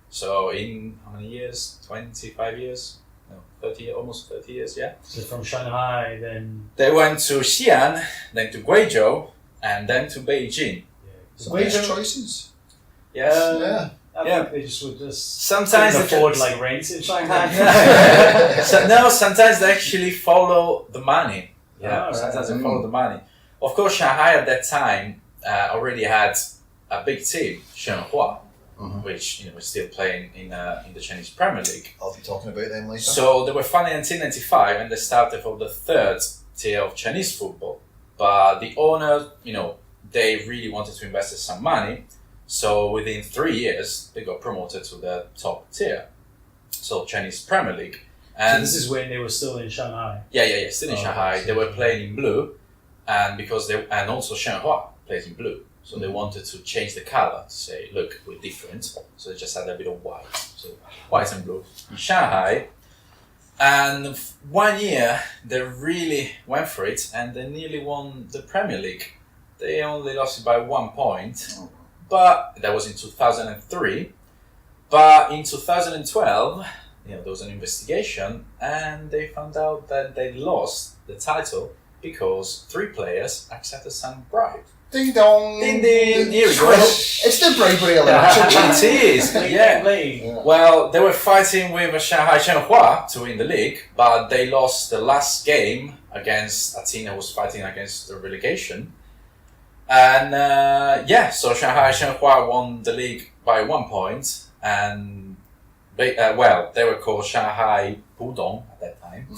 Speaker 3: So in how many years? 25 years? No, 30, almost 30 years, yeah.
Speaker 2: So from Shanghai, then...
Speaker 3: They went to Xi'an, then to Guizhou, and then to Beijing.
Speaker 4: Some nice choices.
Speaker 3: Yes.
Speaker 2: I think they just would just
Speaker 3: Sometimes
Speaker 2: couldn't
Speaker 3: they
Speaker 2: afford
Speaker 3: just-
Speaker 2: like rent in Shanghai.
Speaker 3: Sometimes they actually follow the money. Yeah,
Speaker 2: right.
Speaker 3: sometimes they follow the money. Of course, Shanghai at that time already had a big team, Shenhua, which is still playing in the Chinese Premier League.
Speaker 4: I'll be talking about them later.
Speaker 3: So they were founded in 1995, and they started from the 3rd tier of Chinese football. But the owner, they really wanted to invest some money. So within 3 years, they got promoted to the top tier, so Chinese Premier League. And
Speaker 2: So this is when they were still in Shanghai.
Speaker 3: yeah, still in Shanghai.
Speaker 2: Okay.
Speaker 3: They were playing in blue, and also Shenhua plays in blue. So they wanted to change the color to say, look, we're different. So they just had a bit of white, so white and blue in Shanghai. And 1 year they really went for it, and they nearly won the Premier League. They only lost it by 1 point. But that was in 2003. But in 2012, there was an investigation, and they found out that they lost the title because 3 players accepted some bribe.
Speaker 4: Ding dong!
Speaker 3: Ding ding! Here we go.
Speaker 4: It's the bribery election.
Speaker 3: It is, yeah.
Speaker 2: Playing.
Speaker 3: Well, they were fighting with Shanghai Shenhua to win the league, but they lost the last game against a team that was fighting against the relegation. And so Shanghai Shenhua won the league by 1 point, and they were called Shanghai Pudong at that time.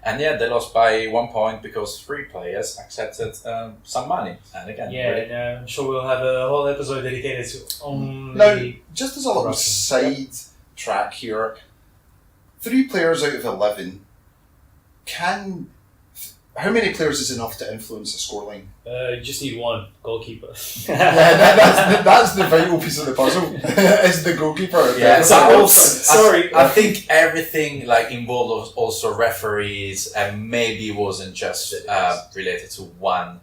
Speaker 3: And they lost by 1 point because 3 players accepted some money. And again,
Speaker 2: And I'm sure we'll have a whole episode dedicated to only...
Speaker 4: Now, just as a little
Speaker 2: corruption.
Speaker 4: side track here, 3 players out of 11 how many players is enough to influence a scoreline?
Speaker 2: You just need 1 goalkeeper.
Speaker 4: That's the vital piece of the puzzle. Is the goalkeeper?
Speaker 3: Yeah,
Speaker 2: Sorry.
Speaker 3: I think everything involved also referees, and maybe it wasn't just related to one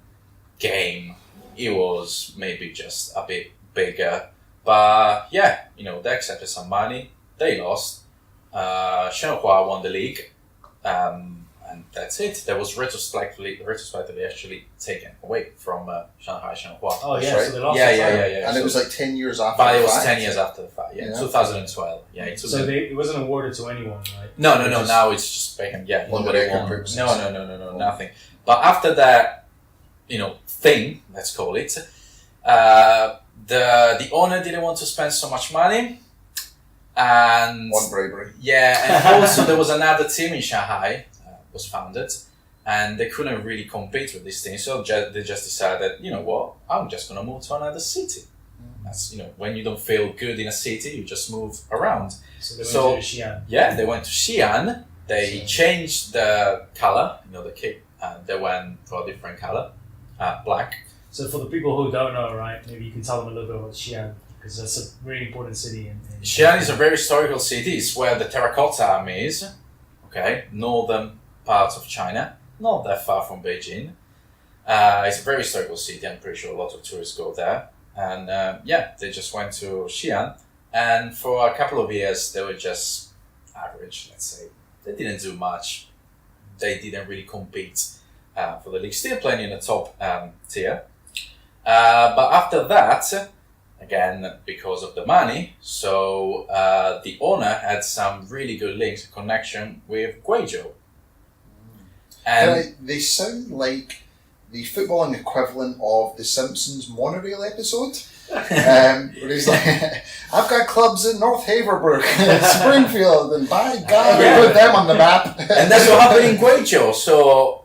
Speaker 3: game. It was maybe just a bit bigger. But they accepted some money. They lost. Shenhua won the league. And that's it. That was retrospectively actually taken away from Shanghai Shenhua.
Speaker 2: Oh,
Speaker 4: That's
Speaker 2: yeah,
Speaker 4: right.
Speaker 2: so they lost
Speaker 3: Yeah.
Speaker 2: the title.
Speaker 4: And it was like 10 years after
Speaker 3: But
Speaker 4: the
Speaker 3: it was
Speaker 4: fact.
Speaker 3: 10 years after the fact,
Speaker 4: Yeah.
Speaker 3: 2012. Yeah, it took
Speaker 2: So
Speaker 3: them-
Speaker 2: it wasn't awarded to anyone, right?
Speaker 3: No,
Speaker 2: Just-
Speaker 3: now it's just Beckham,
Speaker 4: On the
Speaker 3: nobody
Speaker 4: record
Speaker 3: won.
Speaker 4: purposes.
Speaker 3: No, nothing. But after that, thing, let's call it, the owner didn't want to spend so much money, and
Speaker 4: On bribery.
Speaker 3: and also there was another team in Shanghai was founded, and they couldn't really compete with this team, so they just decided, I'm just gonna move to another city. That's when you don't feel good in a city, you just move around.
Speaker 2: So they went
Speaker 3: So-
Speaker 2: to Xi'an.
Speaker 3: Yeah, they went to Xi'an. They changed the color, the kit, and they went for a different color, black.
Speaker 2: So for the people who don't know, right, maybe you can tell them a little bit about Xi'an, because that's a really important city. In
Speaker 3: Xi'an is a very historical city. It's where the Terracotta Army is, northern part of China, not that far from Beijing. It's a very historical city. I'm pretty sure a lot of tourists go there. And they just went to Xi'an. And for a couple of years, they were just average, let's say, they didn't do much. They didn't really compete for the league. Still playing in the top tier. But after that, again, because of the money, so the owner had some really good links, connection with Guizhou. And
Speaker 4: they sound like the footballing equivalent of the Simpsons monorail episode. Where he's like, I've got clubs in North Haverbrook, Springfield, and by God, we put them on the map.
Speaker 3: And that's what happened in Guizhou. So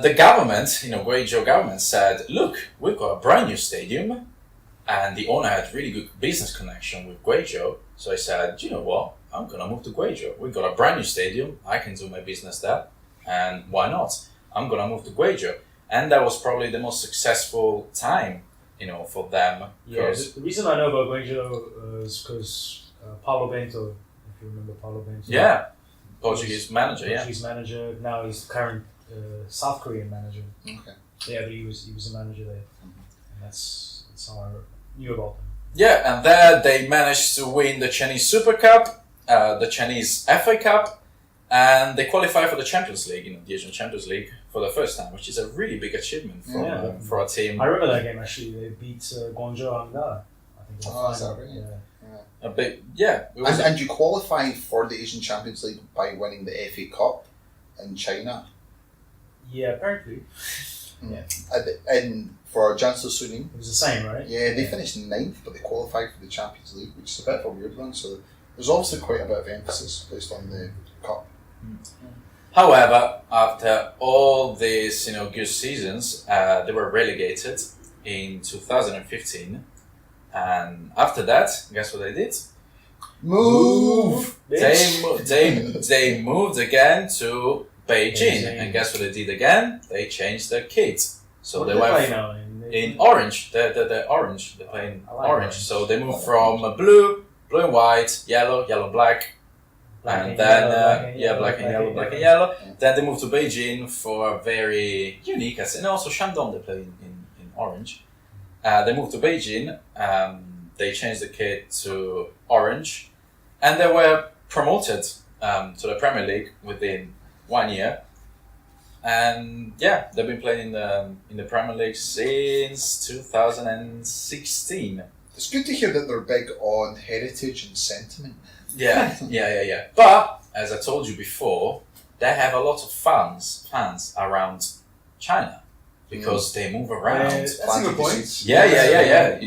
Speaker 3: the government, Guizhou government said, look, we've got a brand new stadium, and the owner had really good business connection with Guizhou. So I said, you know what, I'm going to move to Guizhou. We've got a brand new stadium, I can do my business there, and why not? I'm going to move to Guizhou. And that was probably the most successful time, for them.
Speaker 2: Yeah, the reason I know about Guangzhou is because Paulo Bento, if you remember Paulo Bento.
Speaker 3: Yeah, Portuguese manager,
Speaker 2: manager. Now he's the current South Korean manager.
Speaker 4: Okay.
Speaker 2: Yeah, but he was a manager there. And that's how I knew about them.
Speaker 3: Yeah, and there they managed to win the Chinese Super Cup, the Chinese FA Cup, and they qualified for the Champions League, the Asian Champions League, for the first time, which is a really big achievement for a team.
Speaker 2: I remember that game actually. They beat Guangzhou Hangda. I think.
Speaker 4: Is that right?
Speaker 3: Yeah. A bit, yeah.
Speaker 4: And you qualified for the Asian Champions League by winning the FA Cup in China.
Speaker 2: Yeah, apparently.
Speaker 4: Yeah. And for Jiangsu Suning.
Speaker 2: It was the same, right?
Speaker 4: Yeah, they finished 9th, but they qualified for the Champions League, which is a bit of a weird one. So there's obviously quite a bit of emphasis placed on the cup.
Speaker 3: However, after all these, good seasons, they were relegated in 2015, and after that, guess what they did?
Speaker 4: Move.
Speaker 3: They moved again to Beijing, and guess what they did again? They changed their kit. So they went in orange. They're orange. They're playing orange. So they moved from blue and white, yellow, black. And then, black and yellow. Then they moved to Beijing for a very unique, and also Shandong they play in orange. They moved to Beijing, they changed the kit to orange, and they were promoted to the Premier League within 1 year. And they've been playing in the Premier League since 2016.
Speaker 4: It's good to hear that they're big on heritage and sentiment.
Speaker 3: Yeah. But as I told you before, they have a lot of fans around China because they move around.
Speaker 2: That's a good point.
Speaker 3: Yeah.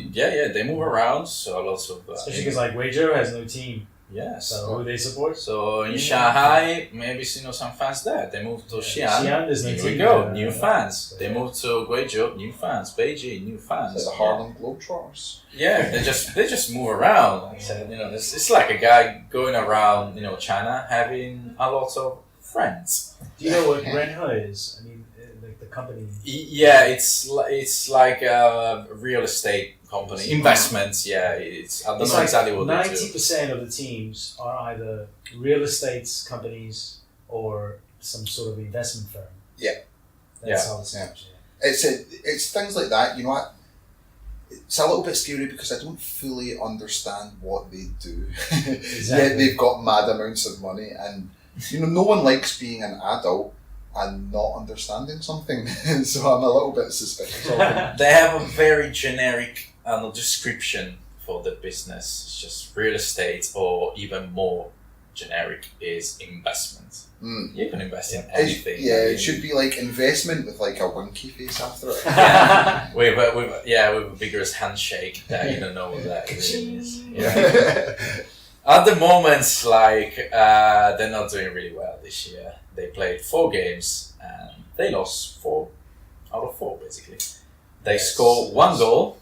Speaker 3: They move around, so lots of.
Speaker 2: Especially because Guizhou has no team.
Speaker 3: Yeah.
Speaker 2: So who they support?
Speaker 3: So in Shanghai, maybe some fans there. They moved to Xi'an.
Speaker 2: There's no
Speaker 3: Here
Speaker 2: team.
Speaker 3: we go, new fans. They moved to Guizhou, new fans. Beijing, new fans.
Speaker 4: Like the Harlem Globetrotters.
Speaker 3: Yeah, they just move around. Like I said, it's like a guy going around, China, having a lot of friends.
Speaker 2: Do you know what Renhe is? I mean, like the company.
Speaker 3: Yeah, it's like a real estate company, investments. Yeah, I don't know exactly what they do.
Speaker 2: 90% of the teams are either real estate companies or some sort of investment firm.
Speaker 4: Yeah,
Speaker 2: that's how it's.
Speaker 4: It's things like that. You know what? It's a little bit scary because I don't fully understand what they do.
Speaker 2: Exactly.
Speaker 4: Yet they've got mad amounts of money, and no one likes being an adult and not understanding something. So I'm a little bit suspicious of them.
Speaker 3: They have a very generic description for the business. It's just real estate, or even more generic is investment. You can invest in anything.
Speaker 4: It should be like investment with like a winky face after it.
Speaker 3: with a vigorous handshake that you don't know what that really is. Yeah. At the moment, they're not doing really well this year. They played 4 games and they lost 4 out of 4 basically. They scored 1 goal.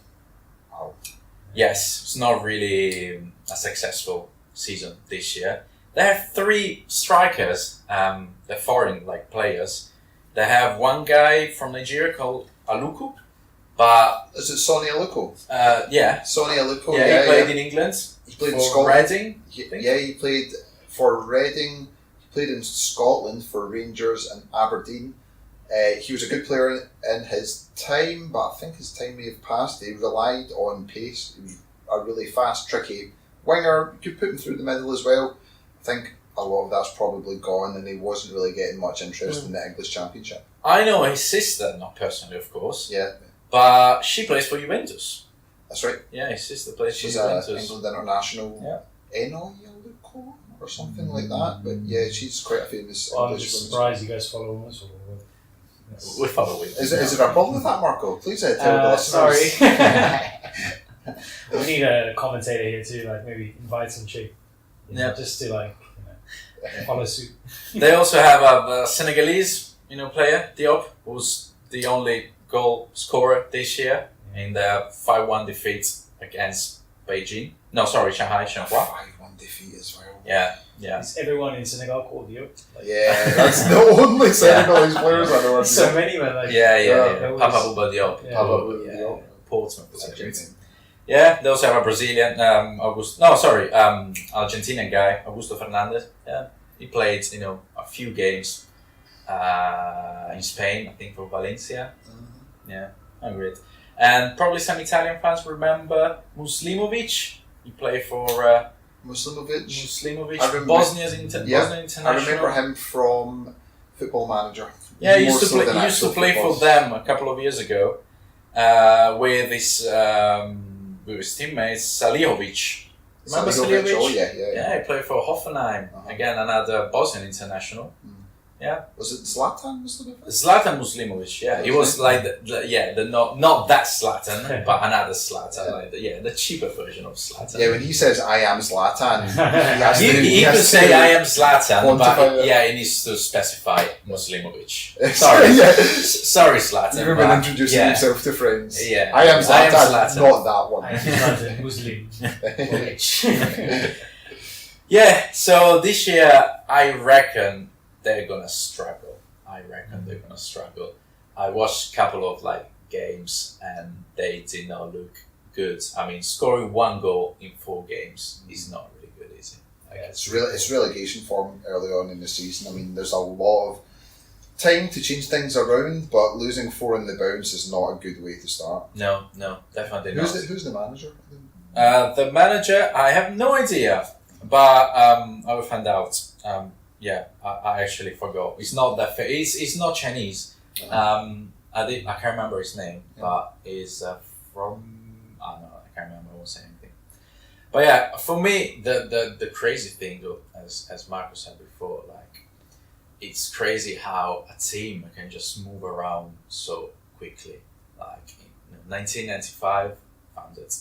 Speaker 3: Yes, it's not really a successful season this year. They have 3 strikers, they're foreign players. They have one guy from Nigeria called Aluku, but...
Speaker 4: Is it Sonny Aluko?
Speaker 3: Yeah.
Speaker 4: Sonny Aluko,
Speaker 3: he played in England.
Speaker 4: He played
Speaker 3: for
Speaker 4: in Scotland.
Speaker 3: Reading.
Speaker 4: He played for Reading. He played in Scotland for Rangers and Aberdeen. He was a good player in his time, but I think his time may have passed. He relied on pace. He was a really fast, tricky winger. You could put him through the middle as well. I think a lot of that's probably gone, and he wasn't really getting much interest in the English Championship.
Speaker 3: I know his sister, not personally, of course.
Speaker 4: Yeah,
Speaker 3: but she plays for Juventus.
Speaker 4: that's right.
Speaker 3: Yeah, his sister plays
Speaker 4: She's
Speaker 3: for Juventus.
Speaker 4: England international. Eno or something like that. But yeah, she's quite a famous
Speaker 2: Well, I'm
Speaker 4: English
Speaker 2: just
Speaker 4: woman.
Speaker 2: surprised you guys follow us.
Speaker 3: We follow with.
Speaker 4: Is there a problem with that, Marco? Please tell the listeners.
Speaker 2: Sorry. We need a commentator here too, like maybe invite some chick. Just to like, follow suit.
Speaker 3: They also have a Senegalese, player, Diop, who's the only goal scorer this year in the 5-1 defeat against Beijing. No, sorry, Shanghai, Shenhua.
Speaker 4: 5-1 defeat as well.
Speaker 3: Yeah.
Speaker 2: Is everyone in Senegal called Diop?
Speaker 4: Yeah, that's the only Senegalese players I know.
Speaker 2: So many, man. Like,
Speaker 3: Yeah. Papa Bouba Diop.
Speaker 2: Yeah.
Speaker 4: Papa Bouba Diop.
Speaker 3: Portsmouth.
Speaker 4: That's a great name.
Speaker 3: Yeah, they also have a Brazilian, Argentinian guy, Augusto Fernandez. Yeah, he played, a few games in Spain, I think for Valencia. Yeah, great. And probably some Italian fans remember Muslimovic. He played for
Speaker 4: Muslimovic.
Speaker 3: Bosnian international.
Speaker 4: I remember him from Football Manager.
Speaker 3: Yeah, he
Speaker 4: More
Speaker 3: used to
Speaker 4: so
Speaker 3: play.
Speaker 4: than
Speaker 3: He used to
Speaker 4: actual
Speaker 3: play
Speaker 4: football.
Speaker 3: for them a couple of years ago with his teammates Salihovic. Remember Salihovic?
Speaker 4: Oh, yeah.
Speaker 3: Yeah, he played for Hoffenheim. Again, another Bosnian international. Yeah.
Speaker 4: Was it Zlatan Muslimovic?
Speaker 3: Zlatan Muslimovic, yeah. He was like the not that Zlatan, but another Zlatan, like the cheaper version of Zlatan.
Speaker 4: Yeah, when he says I am Zlatan,
Speaker 3: He could say I am Zlatan, but
Speaker 4: quantify
Speaker 3: he needs to specify Muslimovic. Sorry,
Speaker 4: Yeah.
Speaker 3: Sorry, Zlatan.
Speaker 4: You've been introducing himself to friends.
Speaker 3: Yeah.
Speaker 4: I am Zlatan,
Speaker 3: Zlatan.
Speaker 4: not that one.
Speaker 2: I'm Muslim.
Speaker 3: Yeah, so this year I reckon they're gonna struggle. I watched a couple of games and they did not look good. I mean, scoring 1 goal in 4 games is not really good, is it?
Speaker 4: It's relegation form early on in the season. I mean, there's a lot of time to change things around, but losing 4 in the bounce is not a good way to start.
Speaker 3: No, definitely not.
Speaker 4: Who's the manager?
Speaker 3: The manager, I have no idea, but I will find out. I actually forgot. It's not that. It's not Chinese. I can't remember his name, but he's from. I can't remember. I won't say anything. But yeah, for me, the crazy thing, though, as Marco said before, it's crazy how a team can just move around so quickly. In 1995, founded,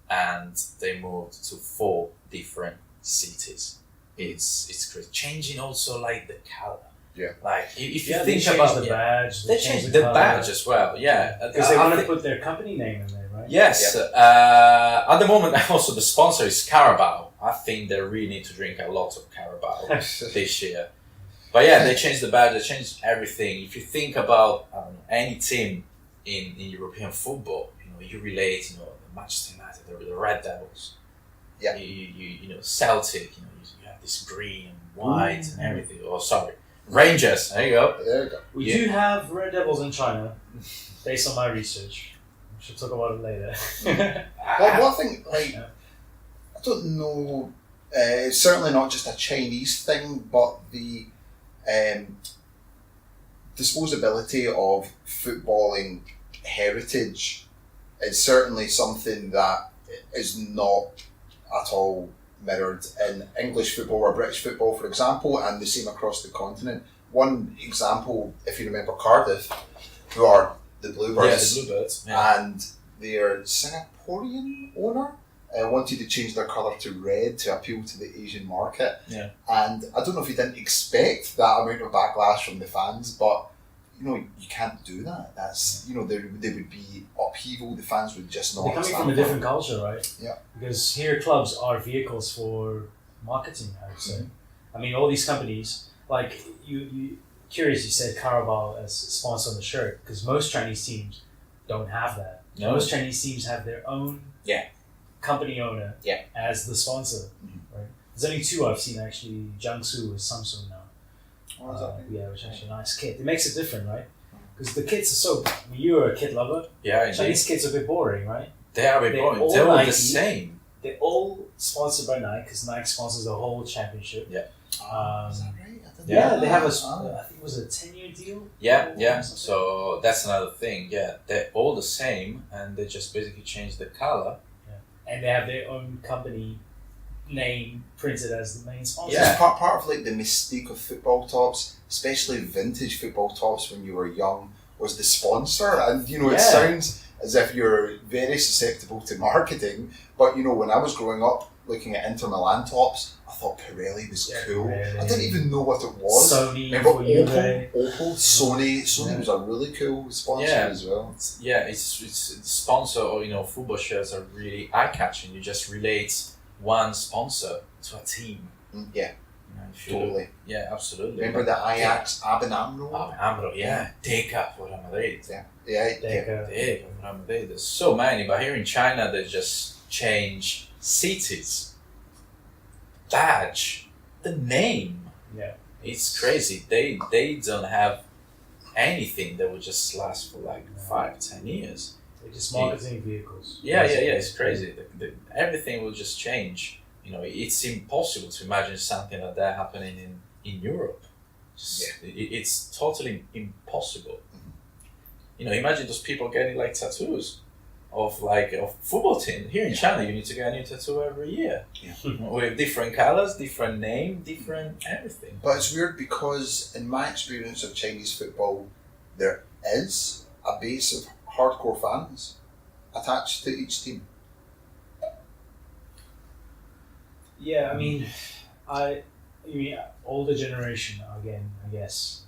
Speaker 3: and they moved to 4 different cities. It's crazy. Changing also the color.
Speaker 4: Yeah.
Speaker 3: If you
Speaker 2: they
Speaker 3: think
Speaker 2: changed
Speaker 3: about
Speaker 2: the badge.
Speaker 3: they changed the badge as well. Yeah,
Speaker 2: because they want to put their company name in there, right?
Speaker 3: Yes. At the moment, also the sponsor is Carabao. I think they really need to drink a lot of Carabao this year. But yeah, they changed the badge. They changed everything. If you think about any team in European football, you relate, the Manchester United, the Red Devils.
Speaker 4: Yeah.
Speaker 3: You Celtic. You have this green and white and everything. Oh, sorry, Rangers. There you go.
Speaker 4: There you go.
Speaker 2: We do have Red Devils in China, based on my research. We should talk about it later.
Speaker 4: One thing, I don't know. It's certainly not just a Chinese thing, but the disposability of footballing heritage is certainly something that is not at all mirrored in English football or British football, for example, and the same across the continent. One example, if you remember Cardiff, who are the Bluebirds,
Speaker 3: Yeah, the Bluebirds. Yeah.
Speaker 4: and their Singaporean owner wanted to change their colour to red to appeal to the Asian market.
Speaker 3: Yeah.
Speaker 4: And I don't know if you didn't expect that amount of backlash from the fans, but you can't do that. That's there would be upheaval. The fans would just not.
Speaker 2: They're coming from a different culture, right?
Speaker 4: Yeah.
Speaker 2: Because here clubs are vehicles for marketing, I would say. I mean, all these companies, you curious, you said Carabao as sponsor on the shirt, because most Chinese teams don't have that.
Speaker 3: No.
Speaker 2: Most Chinese teams have their own company owner as the sponsor. Right? There's only 2 I've seen actually. Jiangsu is Samsung now.
Speaker 4: What does that mean?
Speaker 2: Which is actually a nice kit. It makes it different, right? Because the kits are so. You're a kit lover.
Speaker 3: Yeah, indeed.
Speaker 2: Chinese kits are a bit boring, right?
Speaker 3: They are a bit boring.
Speaker 2: all
Speaker 3: They're all
Speaker 2: Nike.
Speaker 3: the same.
Speaker 2: They're all sponsored by Nike because Nike sponsors the whole championship.
Speaker 3: Yeah.
Speaker 4: Is that right?
Speaker 2: Yeah, they have I think it was a 10-year deal.
Speaker 3: Yeah. So that's another thing. Yeah, they're all the same, and they just basically change the color.
Speaker 2: Yeah. And they have their own company name printed as the main sponsor.
Speaker 4: Yeah, it's part of like the mystique of football tops, especially vintage football tops when you were young, was the sponsor. And it sounds as if you're very susceptible to marketing, but when I was growing up looking at Inter Milan tops, I thought Pirelli was cool.
Speaker 2: Pirelli.
Speaker 4: I didn't even know what it was.
Speaker 2: Sony,
Speaker 4: Remember
Speaker 2: Opel,
Speaker 4: Sony was a really cool sponsor as well.
Speaker 3: It's the sponsor or football shirts are really eye catching. You just relate one sponsor to a team.
Speaker 4: Yeah. Totally.
Speaker 3: Yeah, absolutely.
Speaker 4: Remember the Ajax ABN AMRO?
Speaker 3: ABN AMRO, yeah. Deca for Real Madrid.
Speaker 4: Deca
Speaker 3: for Real Madrid. There's so many, but here in China they just change cities, badge, the name.
Speaker 2: Yeah.
Speaker 3: It's crazy. They don't have anything that would just last for like 5-10 years.
Speaker 2: They're just marketing vehicles.
Speaker 3: Yeah. It's crazy. Everything will just change. It's impossible to imagine something like that happening in Europe. It's totally impossible. Imagine those people getting like tattoos of football team. Here in China, you need to get a new tattoo every year. With different colors, different name, different everything.
Speaker 4: But it's weird because in my experience of Chinese football, there is a base of hardcore fans attached to each team.
Speaker 2: Yeah, I mean, older generation again, I guess.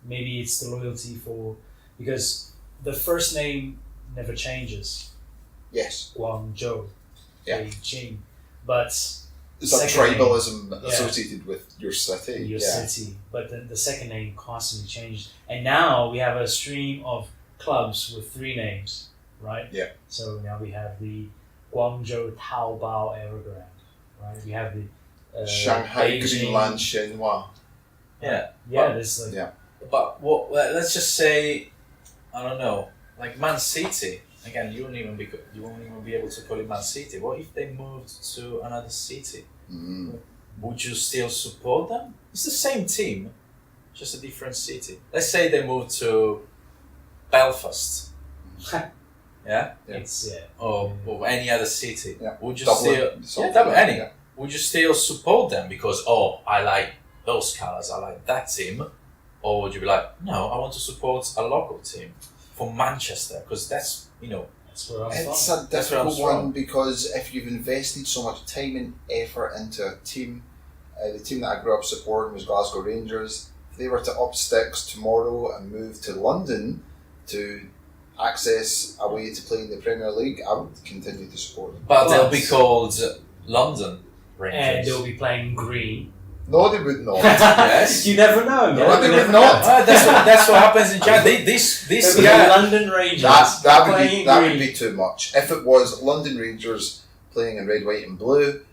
Speaker 2: Maybe it's the loyalty because the first name never changes.
Speaker 4: Yes.
Speaker 2: Guangzhou,
Speaker 4: Yeah.
Speaker 2: Beijing, but
Speaker 4: It's a tribalism associated with your city.
Speaker 2: Your city, but then the second name constantly changes, and now we have a stream of clubs with 3 names, right?
Speaker 4: Yeah.
Speaker 2: So now we have the Guangzhou Taobao Evergrande. Right, we have the
Speaker 4: Shanghai
Speaker 2: Beijing.
Speaker 4: Greenland Shenhua.
Speaker 2: There's like
Speaker 3: But let's just say, I don't know, like Man City. Again, you won't even be able to call it Man City. What if they moved to another city? Would you still support them? It's the same team, just a different city. Let's say they moved to Belfast. Or any other city. Would you Would you still support them because I like those colors, I like that team, or would you be like, no, I want to support a local team from Manchester because that's
Speaker 2: that's where I'm
Speaker 4: It's
Speaker 2: from.
Speaker 4: a difficult one because if you've invested so much time and effort into a team, the team that I grew up supporting was Glasgow Rangers. If they were to up sticks tomorrow and move to London to access a way to play in the Premier League, I would continue to support them.
Speaker 3: But they'll be called London Rangers.
Speaker 2: And they'll be playing green.
Speaker 4: No, they would not.
Speaker 3: Yes.
Speaker 2: You never know.
Speaker 4: No, they would not.
Speaker 3: That's what happens in China. This guy.
Speaker 2: London Rangers.
Speaker 4: That would be too much. If it was London Rangers playing in red, white, and blue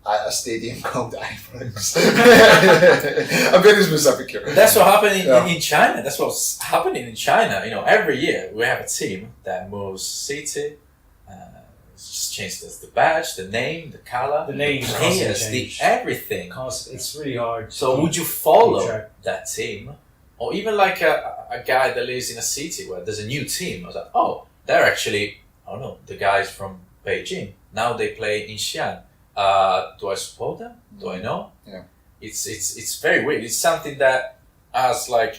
Speaker 4: at a stadium called Ibrox, I'm very specific here.
Speaker 3: That's what happened in China. That's what's happening in China. Every year we have a team that moves city. Just change the badge, the name, the color,
Speaker 2: the name,
Speaker 3: players, the everything.
Speaker 2: It's really hard.
Speaker 3: So would you follow that team, or even like a guy that lives in a city where there's a new team? I was like, they're actually, I don't know, the guys from Beijing. Now they play in Xi'an. Do I support them? Do I know?
Speaker 4: Yeah.
Speaker 3: It's very weird. It's something that as like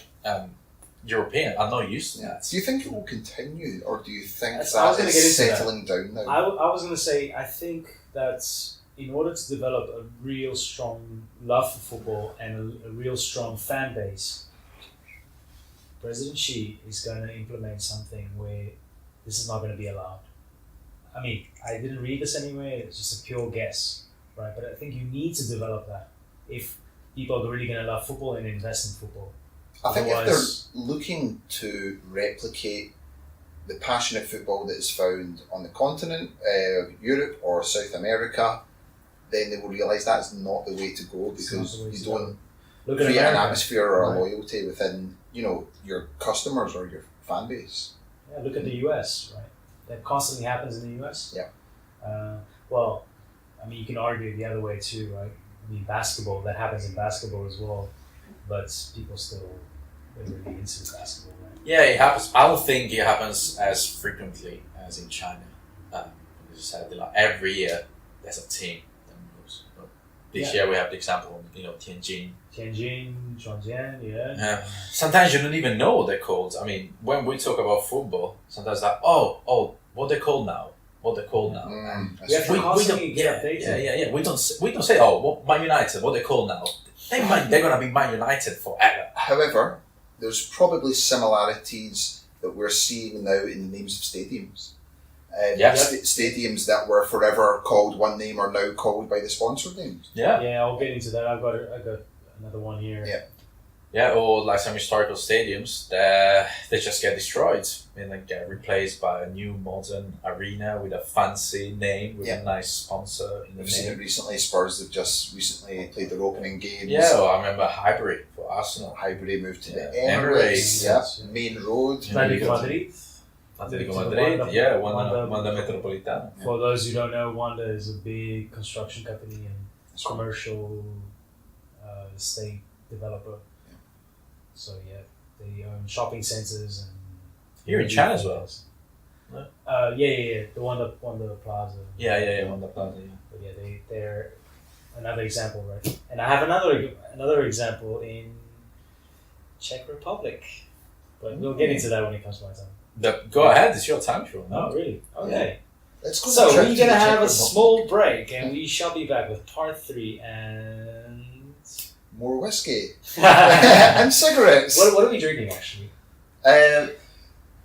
Speaker 3: European, I'm not used to that.
Speaker 4: Do you think it will continue, or do you think
Speaker 2: that
Speaker 4: it's settling down now?
Speaker 2: I was going to say, I think that in order to develop a real strong love for football and a real strong fan base, President Xi is going to implement something where this is not going to be allowed. I mean, I didn't read this anyway, it's just a pure guess, right? But I think you need to develop that if people are really going to love football and invest in football.
Speaker 4: I think if they're looking to replicate the passionate football that is found on the continent, Europe or South America, then they will realise that's not the way to go because you don't create an atmosphere or a loyalty within your customers or your fan base.
Speaker 2: Yeah, look at the US, right? That constantly happens in the US.
Speaker 4: Yeah.
Speaker 2: Well, I mean, you can argue the other way too, right? I mean, basketball, that happens in basketball as well, but people still are really into basketball, right?
Speaker 3: Yeah, it happens. I don't think it happens as frequently as in China. You said, like, every year there's a team that moves. This year we have the example, Tianjin.
Speaker 2: Tianjin, Zhuangjian, yeah.
Speaker 3: Sometimes you don't even know what they're called. I mean, when we talk about football, sometimes like, what they're called now? What they're called now?
Speaker 2: We have to constantly get updated.
Speaker 3: Yeah. We don't say, Man United, what they're called now. They're gonna be Man United forever.
Speaker 4: However, there's probably similarities that we're seeing now in the names of stadiums. Stadiums that were forever called one name are now called by the sponsored names.
Speaker 2: Yeah, I'll get into that. I got another one here.
Speaker 3: Yeah, or like some historical stadiums, they just get destroyed and then get replaced by a new modern arena with a fancy name, with a nice sponsor in the
Speaker 4: We've
Speaker 3: name.
Speaker 4: seen it recently. Spurs have just recently played their opening games.
Speaker 3: Yeah, well, I remember Highbury for Arsenal.
Speaker 4: Highbury moved to the
Speaker 3: Emirates.
Speaker 4: Emirates. Main Road.
Speaker 2: Atletico Madrid.
Speaker 3: Atletico Madrid, Wanda Metropolitano.
Speaker 2: For those who don't know, Wanda is a big construction company and commercial estate developer. So they own shopping centers and
Speaker 3: here in China as well.
Speaker 2: The Wanda Plaza.
Speaker 3: Wanda Plaza.
Speaker 2: But they're another example, right? And I have another example in Czech Republic, but we'll get into that when it comes to my time.
Speaker 3: Go ahead, it's your time, Sean.
Speaker 2: Oh, really? Okay.
Speaker 4: Let's go.
Speaker 2: So we're gonna have a small break, and we shall be back with part 3 and
Speaker 4: more whiskey and cigarettes.
Speaker 2: What are we drinking actually?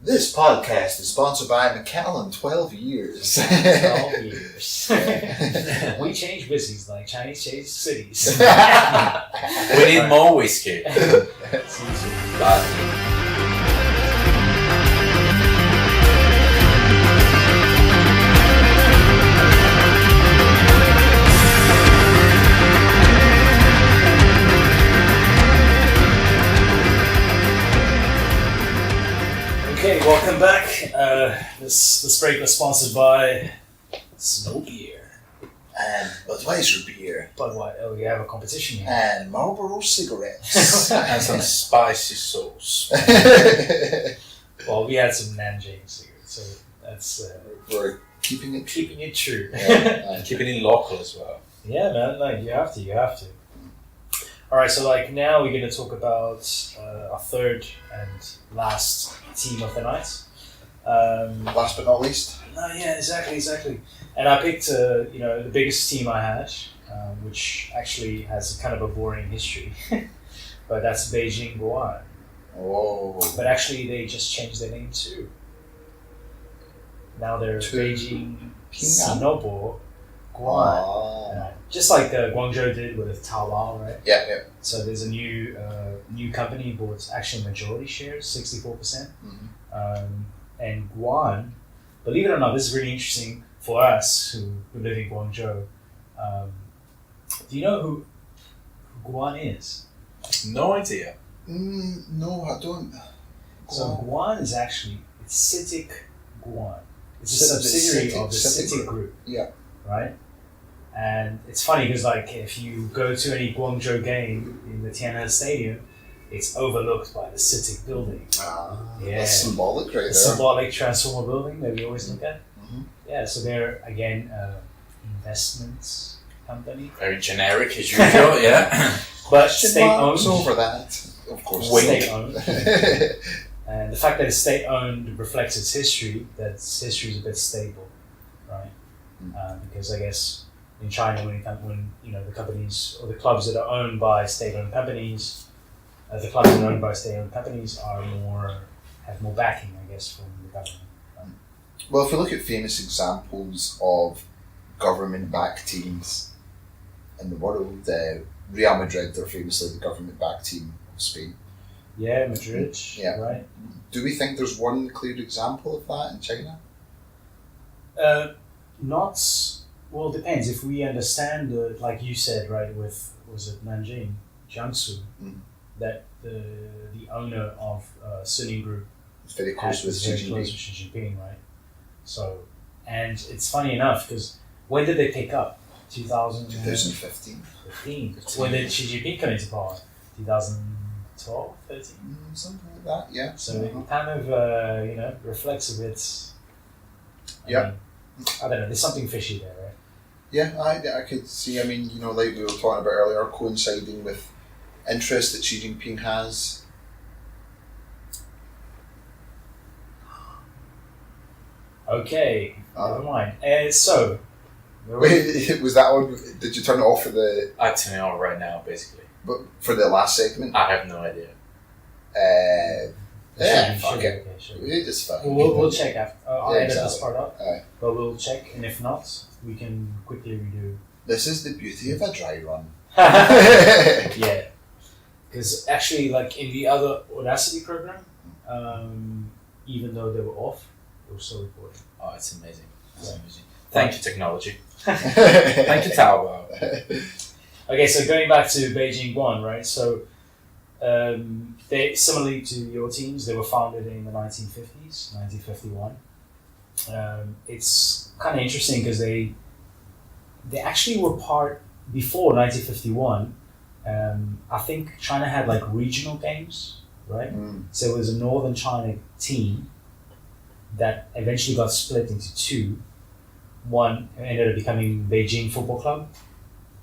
Speaker 4: This podcast is sponsored by Macallan 12 years.
Speaker 2: 12 years. We change whiskies like Chinese change cities.
Speaker 3: We need more whiskey.
Speaker 2: Okay, welcome back. This break was sponsored by Snow Beer.
Speaker 4: And Budweiser beer.
Speaker 2: Oh, we have a competition here.
Speaker 4: And Marlboro cigarettes.
Speaker 3: And some spicy sauce.
Speaker 2: Well, we had some Nanjing cigarettes, so that's...
Speaker 4: We're keeping it
Speaker 2: true.
Speaker 3: And keeping it local as well.
Speaker 2: Yeah, man, like, you have to. Alright, so like now we're going to talk about our third and last team of the night.
Speaker 4: Last but not least.
Speaker 2: Yeah, exactly. And I picked, the biggest team I had, which actually has kind of a boring history. But that's Beijing Guoan.
Speaker 4: Oh.
Speaker 2: But actually they just changed their name too. Now they're Beijing SInobo Guoan. Just like Guangzhou did with Taobao, right?
Speaker 4: Yeah.
Speaker 2: So there's a new company bought actually majority shares, 64%. And Guoan, believe it or not, this is really interesting for us who live in Guangzhou. Do you know who Guoan is?
Speaker 3: No idea.
Speaker 4: No, I don't.
Speaker 2: So Guoan is actually, it's CITIC Guoan. It's a subsidiary of the CITIC Group.
Speaker 4: Yeah.
Speaker 2: Right? And it's funny because like if you go to any Guangzhou game in the Tianhe Stadium, it's overlooked by the CITIC building.
Speaker 4: That's symbolic right there.
Speaker 2: The symbolic transformer building that we always look at.
Speaker 4: Mm-hmm.
Speaker 2: Yeah, so they're again investments company.
Speaker 3: Very generic as usual, yeah.
Speaker 2: But state-owned.
Speaker 4: Over that, of course.
Speaker 2: State-owned. And the fact that it's state-owned reflects its history, that its history is a bit stable, right? Because I guess in China, when the companies or the clubs that are owned by state-owned companies, are have more backing, I guess, from the government.
Speaker 4: Well, if we look at famous examples of government-backed teams in the world, Real Madrid are famously the government-backed team of Spain.
Speaker 2: Yeah, Madrid.
Speaker 4: Yeah.
Speaker 2: Right.
Speaker 4: Do we think there's one clear example of that in China?
Speaker 2: Well, it depends. If we understand, like you said, right, was it Nanjing, Jiangsu, that the owner of Suning Group
Speaker 4: is very close with Xi
Speaker 2: Jinping, right? So, and it's funny enough because when did they pick up?
Speaker 4: 2015.
Speaker 2: 15. When did Xi Jinping come into power? 2012, 13?
Speaker 4: Something like that, yeah.
Speaker 2: So it kind of, reflects a bit. I mean, I don't know, there's something fishy there, right?
Speaker 4: Yeah, I could see, like we were talking about earlier, coinciding with interest that Xi Jinping has.
Speaker 2: Okay, never mind. So...
Speaker 4: Wait, was that one? Did you turn it off for the...
Speaker 3: I turn it on right now, basically.
Speaker 4: But for the last segment?
Speaker 3: I have no idea.
Speaker 4: Fuck it.
Speaker 2: Okay, sure.
Speaker 4: We just fucking...
Speaker 2: We'll check after. I'll edit this part up.
Speaker 4: Aye.
Speaker 2: But we'll check, and if not, we can quickly redo.
Speaker 4: This is the beauty of a dry run.
Speaker 2: Yeah. Because actually, like in the other Audacity program, even though they were off, they were still recording.
Speaker 3: Oh, it's amazing. It's
Speaker 2: Yeah.
Speaker 3: amazing. Thank you, technology. Thank you, Taobao.
Speaker 2: Okay, so going back to Beijing Guoan, right? So they, similarly to your teams, they were founded in the 1950s, 1951. It's kind of interesting because they actually were part, before 1951, I think China had like regional games, right? So it was a Northern China team that eventually got split into two. One ended up becoming Beijing Football Club,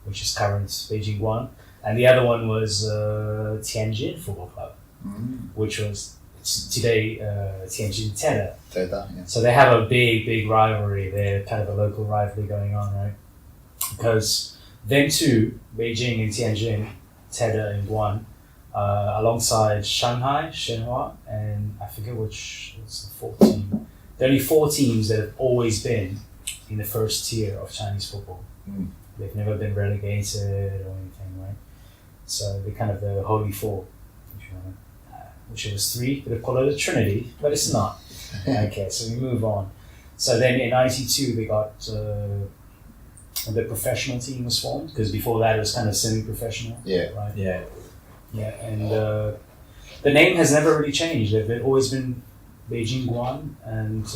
Speaker 2: which is current Beijing Guoan, and the other one was Tianjin Football Club, which was today Tianjin Teda.
Speaker 4: Yeah.
Speaker 2: So they have a big rivalry there, kind of a local rivalry going on, right? Because them two, Beijing and Tianjin, Teda and Guoan, alongside Shanghai, Shenhua, and I forget what's the fourth team. There are only 4 teams that have always been in the first tier of Chinese football. They've never been relegated or anything, right? So they're kind of the Holy Four, if you want to, which it was 3, they call it a Trinity, but it's not. Okay, so we move on. So then in 92 they got the professional team was formed, because before that it was kind of semi-professional.
Speaker 4: Yeah.
Speaker 2: Right?
Speaker 3: Yeah.
Speaker 2: Yeah, and the name has never really changed. They've always been Beijing Guoan, and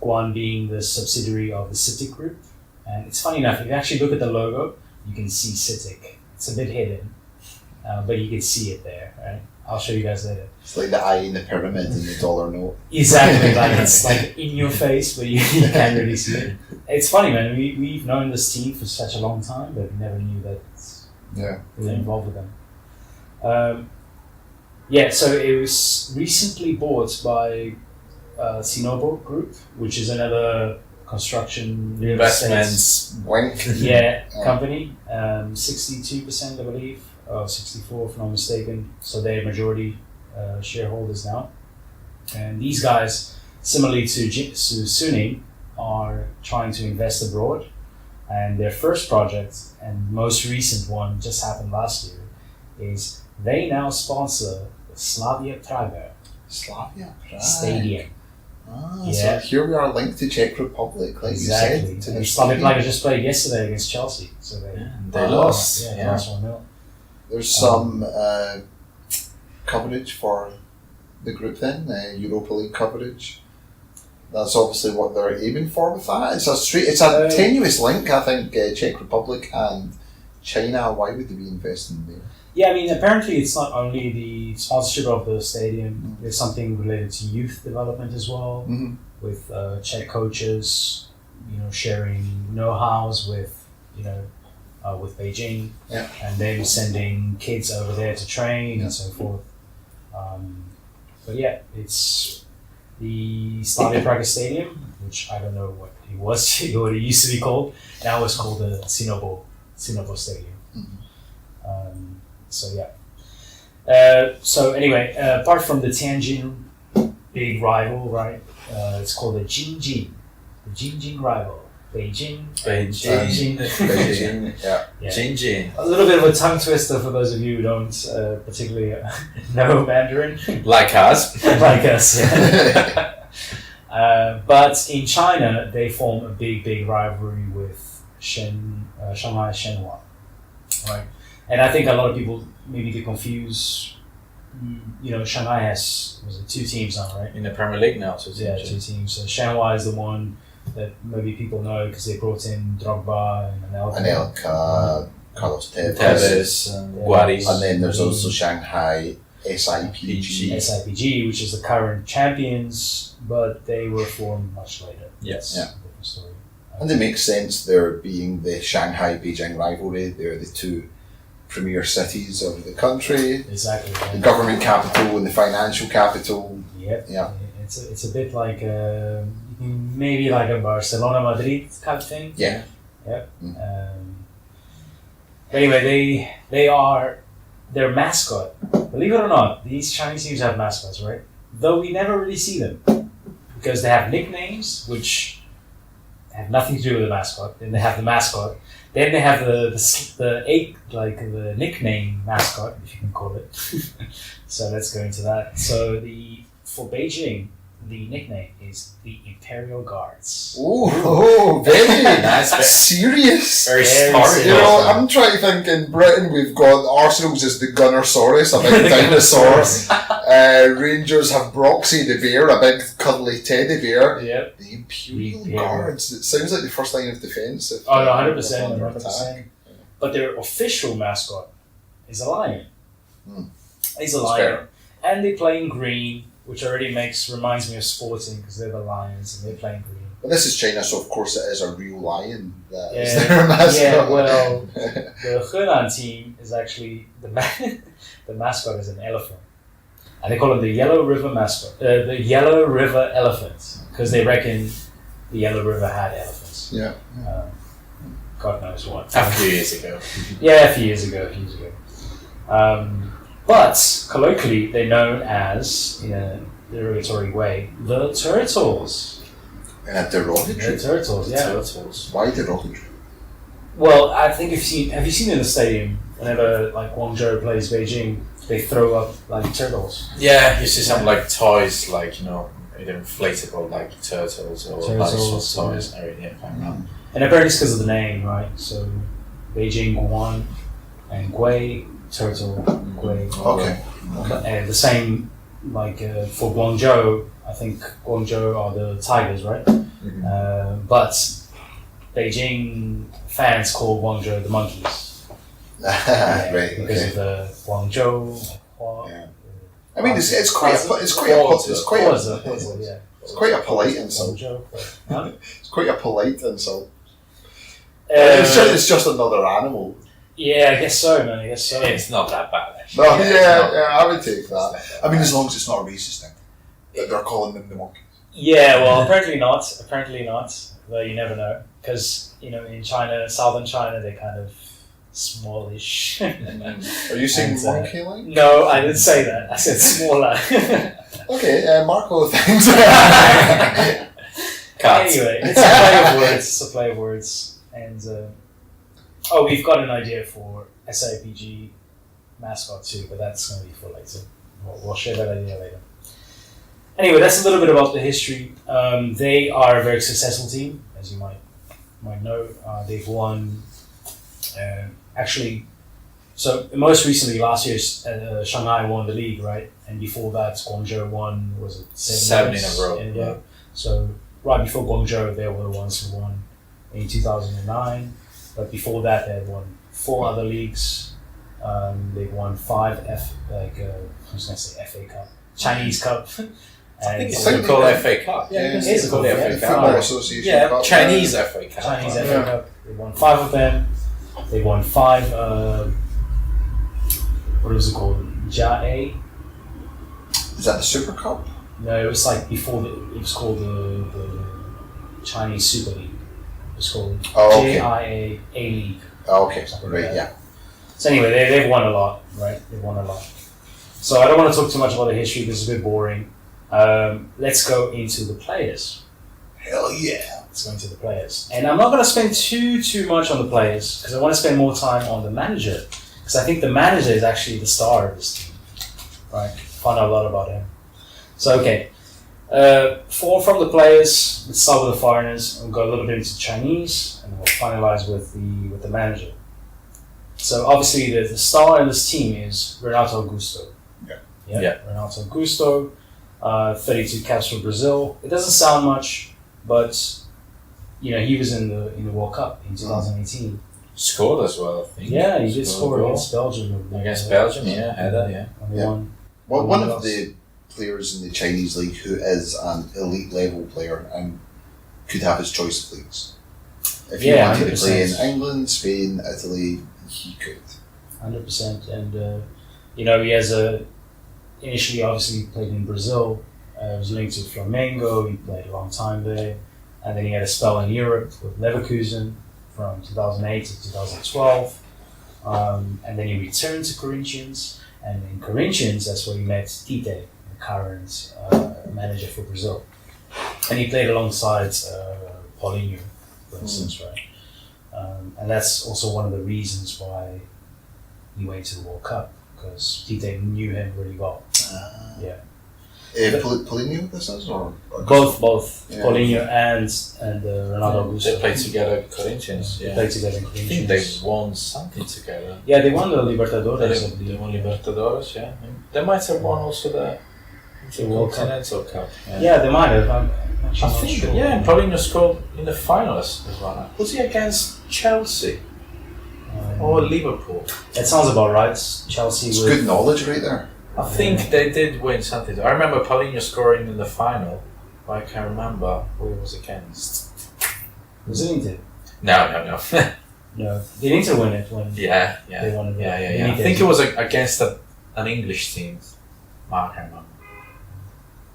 Speaker 2: Guoan being the subsidiary of the CITIC Group. And it's funny enough, if you actually look at the logo, you can see CITIC. It's a bit hidden, but you can see it there, right? I'll show you guys later.
Speaker 4: It's like the eye in the pyramid and the dollar note.
Speaker 2: Exactly, like it's like in your face, but you can't really see it. It's funny, man. We've known this team for such a long time, but we never knew that we were involved with them. So it was recently bought by SInobo Group, which is another construction
Speaker 3: Investments.
Speaker 4: Wink.
Speaker 2: company. 62%, I believe, or 64 if I'm not mistaken. So they're majority shareholders now. And these guys, similarly to Suning, are trying to invest abroad. And their first project, and most recent one, just happened last year, is they now sponsor the Slavia Praga Stadium.
Speaker 4: So here we are linked to Czech Republic, like
Speaker 2: Exactly.
Speaker 4: you said.
Speaker 2: And Slavia Praga just played yesterday against Chelsea, so
Speaker 3: They lost.
Speaker 2: They lost 1-0.
Speaker 4: There's some coverage for the group then, Europa League coverage. That's obviously what they're aiming for with that. It's a tenuous link, I think, Czech Republic and China. Why would they be investing there?
Speaker 2: Yeah, I mean, apparently it's not only the sponsorship of the stadium. There's something related to youth development as well, with Czech coaches, sharing know-hows with Beijing, and then sending kids over there to train and so forth. But yeah, it's the Slavia Praga Stadium, which I don't know what it was, what it used to be called. Now it's called the SInobo Stadium. So anyway, apart from the Tianjin big rival, right? It's called the Jinjin rival. Beijing.
Speaker 3: Yeah. Jinjin.
Speaker 2: A little bit of a tongue twister for those of you who don't particularly know Mandarin.
Speaker 3: Like us.
Speaker 2: Like us, yeah. But in China, they form a big rivalry with Shanghai Shenhua, right? And I think a lot of people maybe get confused. Shanghai has 2 teams now, right?
Speaker 3: In the Premier League now, so
Speaker 2: 2 teams. So Shenhua is the one that maybe people know because they brought in Drogba and Anelka.
Speaker 4: Anelka, Carlos Tevez,
Speaker 3: Tevez, Guaris.
Speaker 4: and then there's also Shanghai SIPG.
Speaker 2: SIPG, which is the current champions, but they were formed much later.
Speaker 3: Yes.
Speaker 2: That's a different story.
Speaker 4: And it makes sense there being the Shanghai-Beijing rivalry. They're the two premier cities of the country.
Speaker 2: Exactly. Yeah.
Speaker 4: The government capital and the financial capital.
Speaker 2: Yep.
Speaker 4: Yeah.
Speaker 2: It's a bit like maybe like a Barcelona Madrid kind of thing.
Speaker 4: Yeah.
Speaker 2: Yep. Anyway, their mascot. Believe it or not, these Chinese teams have mascots, right? Though we never really see them because they have nicknames which have nothing to do with the mascot. Then they have the mascot. Then they have the nickname mascot, if you can call it. So let's go into that. So for Beijing, the nickname is the Imperial Guards.
Speaker 4: Oh, very
Speaker 3: Nice.
Speaker 4: serious.
Speaker 3: Very
Speaker 2: Very
Speaker 3: smart.
Speaker 2: serious.
Speaker 4: You know, I'm trying to think in Britain we've got Arsenal's as the Gunnersaurus, a big dinosaur. Rangers have Broxy the bear, a big cuddly teddy bear.
Speaker 2: Yep.
Speaker 4: The Imperial
Speaker 2: Imperial.
Speaker 4: Guards. It sounds like the first line of defence.
Speaker 2: Oh, no,
Speaker 4: under
Speaker 2: 100%.
Speaker 4: attack.
Speaker 2: But their official mascot is a lion. He's a
Speaker 4: That's
Speaker 2: lion.
Speaker 4: fair.
Speaker 2: And they play in green, which already reminds me of Sporting because they're the Lions and they're playing green.
Speaker 4: But this is China, so of course it is a real lion that is
Speaker 2: Yeah.
Speaker 4: their mascot.
Speaker 2: Yeah, well, the Henan team is actually the mascot is an elephant, and they call it the Yellow River mascot, the Yellow River elephant, because they reckon the Yellow River had elephants.
Speaker 4: Yeah.
Speaker 2: God knows what.
Speaker 3: A few years ago.
Speaker 2: Yeah, a few years ago. But colloquially, they're known as, in a derogatory way, the Turtles.
Speaker 4: In a derogatory.
Speaker 2: The Turtles, yeah.
Speaker 3: Turtles.
Speaker 4: Why derogatory?
Speaker 2: Well, I think have you seen in the stadium whenever like Guangzhou plays Beijing, they throw up like turtles.
Speaker 3: Yeah, you see some like toys, like either inflatable like turtles or dinosaur toys.
Speaker 2: And apparently it's because of the name, right? So Beijing Guoan and Gui turtle Gui.
Speaker 4: Okay.
Speaker 2: And the same like for Guangzhou, I think Guangzhou are the tigers, right? But Beijing fans call Guangzhou the monkeys.
Speaker 4: Right.
Speaker 2: Because
Speaker 4: Okay.
Speaker 2: of the Guangzhou.
Speaker 4: Yeah. I mean, it's quite a polite insult.
Speaker 2: Huh?
Speaker 4: It's quite a polite insult.
Speaker 2: Uh,
Speaker 4: It's just another animal.
Speaker 2: Yeah, I guess so, man. I guess so.
Speaker 3: It's not that bad, actually.
Speaker 4: No,
Speaker 3: it's
Speaker 4: yeah,
Speaker 3: not.
Speaker 4: I would take that. I mean, as long as it's not a racist thing. That they're calling them the monkeys.
Speaker 2: Yeah, well, apparently not. Though you never know, because in China, southern China, they're kind of smallish.
Speaker 4: Are you saying
Speaker 2: And,
Speaker 4: monkey-like?
Speaker 2: No, I didn't say that. I said smaller.
Speaker 4: Okay, Marco, thanks.
Speaker 3: Cut.
Speaker 2: Anyway, it's a play of words. It's a play of words, and we've got an idea for SIPG mascot too, but that's going to be for later. We'll share that idea later. Anyway, that's a little bit about the history. They are a very successful team, as you might know. They've won, actually. So most recently, last year, Shanghai won the league, right? And before that, Guangzhou won. Was it
Speaker 3: 7 in a row?
Speaker 2: Yeah. So right before Guangzhou, they were the ones who won in 2009. But before that, they had won 4 other leagues. They've won 5 FA Cup, Chinese Cup.
Speaker 3: I think
Speaker 2: And
Speaker 3: it's
Speaker 4: think
Speaker 3: called
Speaker 4: they-
Speaker 3: FA Cup.
Speaker 2: Yeah,
Speaker 3: it's
Speaker 2: it's
Speaker 3: called
Speaker 2: called
Speaker 3: FA
Speaker 2: FA
Speaker 3: Cup.
Speaker 4: Football Association
Speaker 3: Yeah,
Speaker 4: Cup.
Speaker 3: Chinese FA Cup.
Speaker 2: Chinese
Speaker 3: right?
Speaker 2: FA Cup. They won 5 of them. They won 5. What was it called? Jia.
Speaker 4: Is that the Super Cup?
Speaker 2: No, it was like before. It was called the Chinese Super League. It was called
Speaker 4: Oh, okay.
Speaker 2: JIA A League.
Speaker 4: Oh, okay,
Speaker 2: Something
Speaker 4: right,
Speaker 2: like
Speaker 4: yeah.
Speaker 2: So anyway, they've won a lot, right? They've won a lot. So I don't want to talk too much about the history because it's a bit boring. Let's go into the players.
Speaker 4: Hell yeah.
Speaker 2: Let's go into the players. And I'm not going to spend too much on the players because I want to spend more time on the manager. Because I think the manager is actually the star of this team. Right? Find out a lot about him. So, okay. 4 from the players. Let's start with the foreigners. We'll go a little bit into Chinese and we'll finalize with the manager. So obviously the star in this team is Renato Augusto. Yeah. Renato Augusto, 32 caps for Brazil. It doesn't sound much, but he was in the World Cup in 2018.
Speaker 3: Scored as well, I think.
Speaker 2: Yeah, he did score
Speaker 3: goal.
Speaker 2: against Belgium.
Speaker 3: Against Belgium, yeah, header, yeah.
Speaker 2: And they won.
Speaker 4: Well, one of the players in the Chinese league who is an elite level player and could have his choice of leagues. If he wanted to play in England, Spain, Italy, he could.
Speaker 2: 100%. And, he has initially obviously played in Brazil, was linked to Flamengo, he played a long time there, and then he had a spell in Europe with Leverkusen from 2008 to 2012, and then he returned to Corinthians, and in Corinthians that's where he met Tite, the current manager for Brazil, and he played alongside Paulinho, for instance, right? And that's also one of the reasons why he went to the World Cup, because Tite knew him really well. Yeah.
Speaker 4: Paulinho, this is, or
Speaker 2: both
Speaker 4: yeah.
Speaker 2: Paulinho and Ronaldo Augusto.
Speaker 3: They played together in Corinthians.
Speaker 2: They played together in
Speaker 3: I
Speaker 2: Corinthians.
Speaker 3: think they won something together.
Speaker 2: Yeah, they won the Libertadores.
Speaker 3: They won Libertadores, yeah. They might have won also the
Speaker 2: World Cup.
Speaker 3: Continental Cup.
Speaker 2: Yeah, they might have. I'm actually
Speaker 3: I
Speaker 2: not
Speaker 3: think,
Speaker 2: sure.
Speaker 3: yeah, and Paulinho scored in the finals as well. Was he against Chelsea or Liverpool?
Speaker 2: That sounds about right. Chelsea
Speaker 4: it's
Speaker 2: with
Speaker 4: good knowledge right there.
Speaker 3: I think they did win something. I remember Paulinho scoring in the final, but I can't remember who it was against.
Speaker 2: Was it Inter?
Speaker 3: No.
Speaker 2: No, did Inter win it when
Speaker 3: yeah.
Speaker 2: they won it?
Speaker 3: Yeah. I think it was against an English team. I can't remember.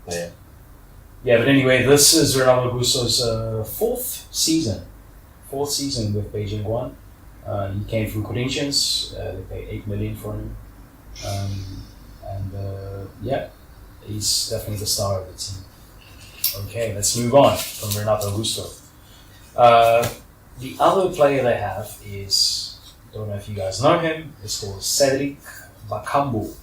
Speaker 3: But yeah.
Speaker 2: Yeah, but anyway, this is Ronaldo Augusto's fourth season with Beijing Guoan. He came from Corinthians. They paid 8 million for him. He's definitely the star of the team. Okay, let's move on from Ronaldo Augusto. The other player they have is, don't know if you guys know him, it's called Cedric Bakambu.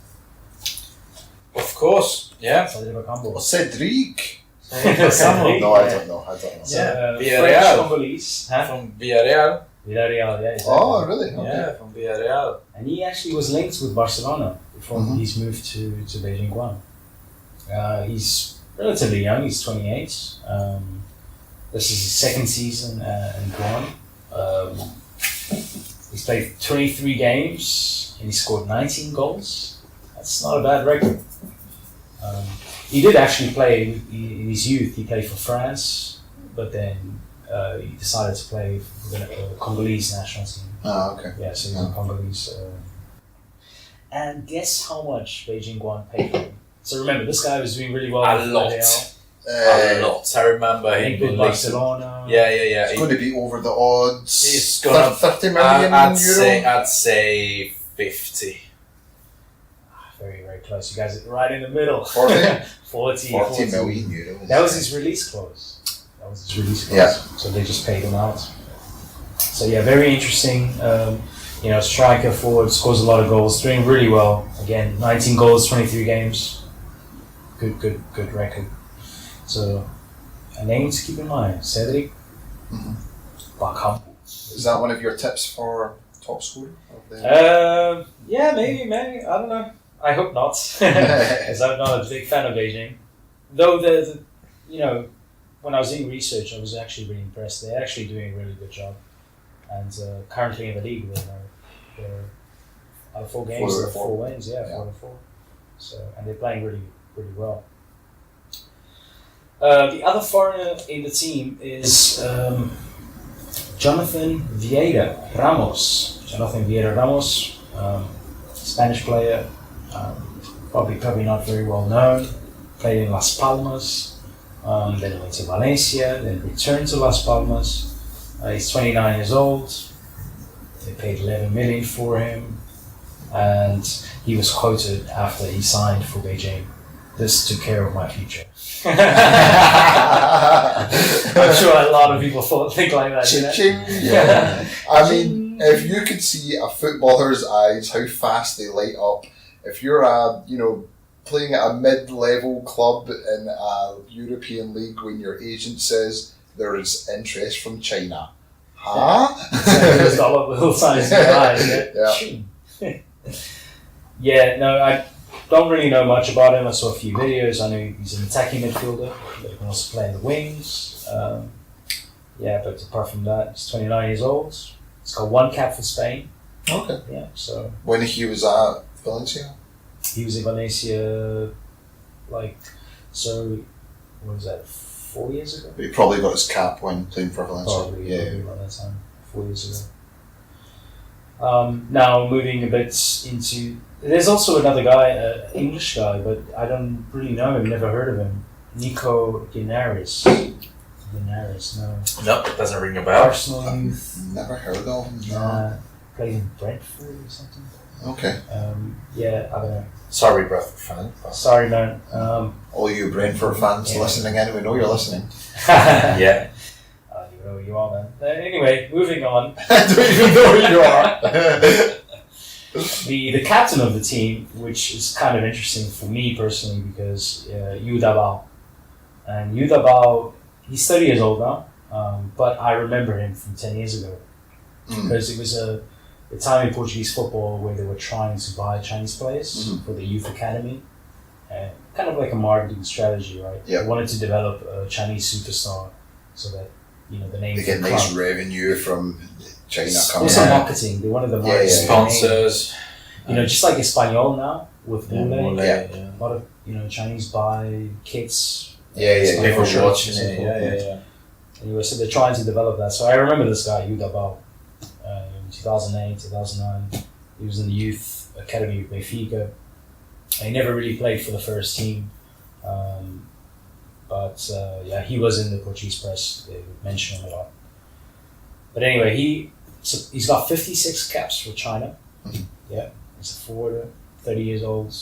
Speaker 3: Of course, yeah.
Speaker 2: Cedric Bakambu.
Speaker 4: Cedric.
Speaker 2: Cedric.
Speaker 4: No, I don't know.
Speaker 3: Yeah,
Speaker 2: French
Speaker 3: Villarreal.
Speaker 2: Congolese. Huh?
Speaker 3: From Villarreal.
Speaker 2: Villarreal, yeah. Exactly.
Speaker 4: Oh, really? Okay.
Speaker 3: Yeah, from Villarreal.
Speaker 2: And he actually was linked with Barcelona before he's moved to Beijing Guoan. He's relatively young, he's 28. This is his second season in Guoan. He's played 23 games and he scored 19 goals. That's not a bad record. He did actually play in his youth, he played for France, but then he decided to play for the Congolese national team.
Speaker 4: Okay.
Speaker 2: Yeah, so he's a Congolese. And guess how much Beijing Guoan paid for him? So remember, this guy was doing really well.
Speaker 3: A lot. I remember him
Speaker 2: with Barcelona.
Speaker 3: Yeah.
Speaker 4: It's going to be over the odds.
Speaker 3: He's gonna
Speaker 4: 30 million
Speaker 3: I'd say 50.
Speaker 2: Very, very close. You guys are right in the middle.
Speaker 4: 40?
Speaker 2: 40
Speaker 4: million euros.
Speaker 2: That was his release clause.
Speaker 4: Yeah.
Speaker 2: So they just paid him out. So yeah, very interesting. Striker, forward, scores a lot of goals, doing really well. Again, 19 goals, 23 games. Good record. So a name to keep in mind, Cedric Bakambu.
Speaker 4: Is that one of your tips for top scorer? Of the...
Speaker 2: Yeah, maybe. I don't know. I hope not, as I'm not a big fan of Beijing. Though when I was doing research, I was actually really impressed. They're actually doing a really good job, and currently in the league, they're out of 4 games, 4 wins. Yeah, 4 out of 4. So, and they're playing really, really well. The other foreigner in the team is Jonathan Vieira Ramos. Spanish player, probably not very well known. Played in Las Palmas, then went to Valencia, then returned to Las Palmas. He's 29 years old. They paid 11 million for him, and he was quoted after he signed for Beijing. This took care of my future. I'm sure a lot of people think like that.
Speaker 4: Cha-ching. Yeah. I mean, if you could see a footballer's eyes, how fast they light up. If you're playing at a mid-level club in a European league when your agent says there is interest from China. Huh?
Speaker 2: There's all of the little signs in your eyes. Yeah, no, I don't really know much about him. I saw a few videos. I know he's an attacking midfielder, but he can also play in the wings. Yeah, but apart from that, he's 29 years old. He's got one cap for Spain.
Speaker 4: Okay.
Speaker 2: Yeah, so
Speaker 4: When he was at Valencia?
Speaker 2: he was in Valencia, what was that, 4 years ago?
Speaker 4: He probably got his cap when playing for Valencia.
Speaker 2: Probably around that time, 4 years ago. Now moving a bit into, there's also another guy, English guy, but I don't really know him, never heard of him. Nico Guinaris, no.
Speaker 3: No, it doesn't ring a bell.
Speaker 2: Arsenal youth.
Speaker 4: Never heard of him. No.
Speaker 2: Played in Brentford or something.
Speaker 4: Okay.
Speaker 2: Yeah, I don't know.
Speaker 3: Sorry, Brentford fan.
Speaker 2: Sorry, man.
Speaker 4: All you Brentford fans listening in, we know you're listening.
Speaker 3: Yeah.
Speaker 2: You know who you are, man. Anyway, moving on.
Speaker 4: I don't even know who you are.
Speaker 2: The captain of the team, which is kind of interesting for me personally, because Yu Dabao. And Yu Dabao, he's 30 years old now, but I remember him from 10 years ago. Because it was a time in Portuguese football where they were trying to buy Chinese players for the youth academy. Kind of like a marketing strategy, right?
Speaker 4: Yeah.
Speaker 2: They wanted to develop a Chinese superstar so that, the name
Speaker 4: They
Speaker 2: of
Speaker 4: get
Speaker 2: the
Speaker 4: nice
Speaker 2: club.
Speaker 4: revenue from China coming
Speaker 2: Also
Speaker 4: in.
Speaker 2: marketing. They wanted the marketing.
Speaker 3: Sponsors.
Speaker 2: Just like Espanol now with Mule.
Speaker 3: Yeah.
Speaker 2: A lot of Chinese buy kits.
Speaker 4: Yeah,
Speaker 3: People
Speaker 2: shirts
Speaker 3: watching
Speaker 2: and so
Speaker 3: it.
Speaker 2: forth.
Speaker 3: Yeah.
Speaker 2: Anyway, so they're trying to develop that. So I remember this guy, Yu Dabao, in 2008, 2009. He was in the youth academy of Benfica. He never really played for the first team. But he was in the Portuguese press. They would mention him a lot. But anyway, he's got 56 caps for China. Yeah, he's a forwarder, 30 years old.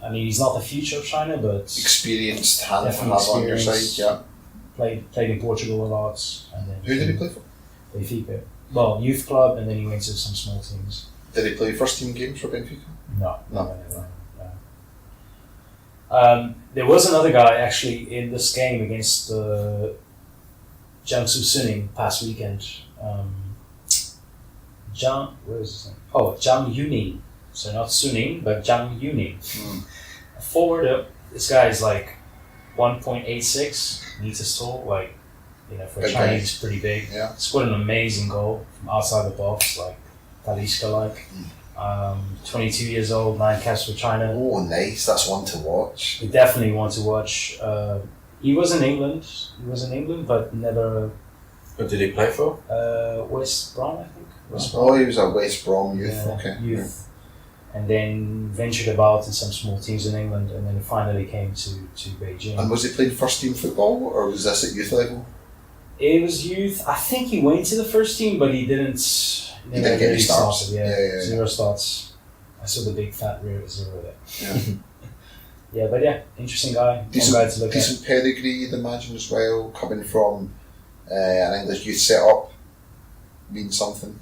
Speaker 2: And he's not the future of China, but
Speaker 4: Experienced hand to have
Speaker 2: definitely
Speaker 4: on your side,
Speaker 2: experienced.
Speaker 4: yeah.
Speaker 2: Played in Portugal a lot. And then
Speaker 4: Who did he play for?
Speaker 2: Benfica. Well, youth club, and then he went to some small teams.
Speaker 4: Did he play first team games for Benfica?
Speaker 2: No.
Speaker 4: No.
Speaker 2: There was another guy actually in this game against Jiangsu Suning past weekend. Where is his name? Oh, Zhang Yuning. So not Suning, but Zhang Yuning. A forward. This guy is like 1.86 meters tall. For a
Speaker 4: Big
Speaker 2: Chinese,
Speaker 4: guy.
Speaker 2: he's pretty big.
Speaker 4: Yeah.
Speaker 2: Scored an amazing goal from outside the box, like Talisca-like. 22 years old, 9 caps for China.
Speaker 4: Oh, nice. That's one to watch.
Speaker 2: We definitely want to watch. He was in England, but never
Speaker 3: What did he play for?
Speaker 2: West Brom, I think. West Brom.
Speaker 4: Oh, he was a West Brom youth.
Speaker 2: Yeah,
Speaker 4: Okay.
Speaker 2: youth. And then ventured about in some small teams in England, and then finally came to Beijing.
Speaker 4: And was he playing first team football, or was this at youth level?
Speaker 2: It was youth. I think he went to the first team, but he didn't.
Speaker 4: He didn't get any starts.
Speaker 2: Started,
Speaker 4: Yeah.
Speaker 2: 0 starts. I saw the big fat rear 0 there.
Speaker 4: Yeah.
Speaker 2: But interesting guy. One guy to look at.
Speaker 4: Decent pedigree, you'd imagine, as well, coming from an English youth setup, means something.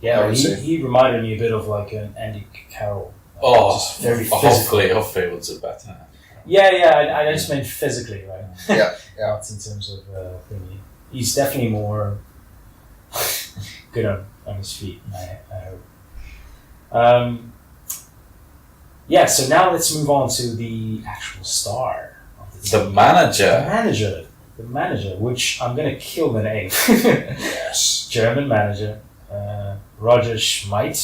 Speaker 4: I
Speaker 2: Yeah,
Speaker 4: would say.
Speaker 2: he reminded me a bit of like an Andy Carroll. Just very physical.
Speaker 3: Hopefully it was a better.
Speaker 2: Yeah, I just meant physically, right?
Speaker 4: Yeah.
Speaker 2: Not in terms of thingy. He's definitely more good on his feet, I hope. So now let's move on to the actual star of the team.
Speaker 3: The manager.
Speaker 2: The manager, which I'm going to kill the name.
Speaker 4: Yes.
Speaker 2: German manager, Roger Schmidt.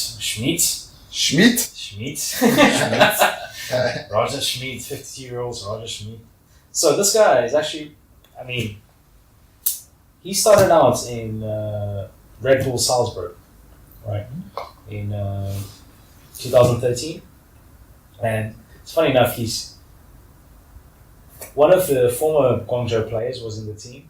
Speaker 2: Roger Schmidt, 52-year-old Roger Schmidt. So this guy is actually, he started out in Red Bull Salzburg, right, in 2013. And it's funny enough, he's one of the former Guangzhou players was in the team.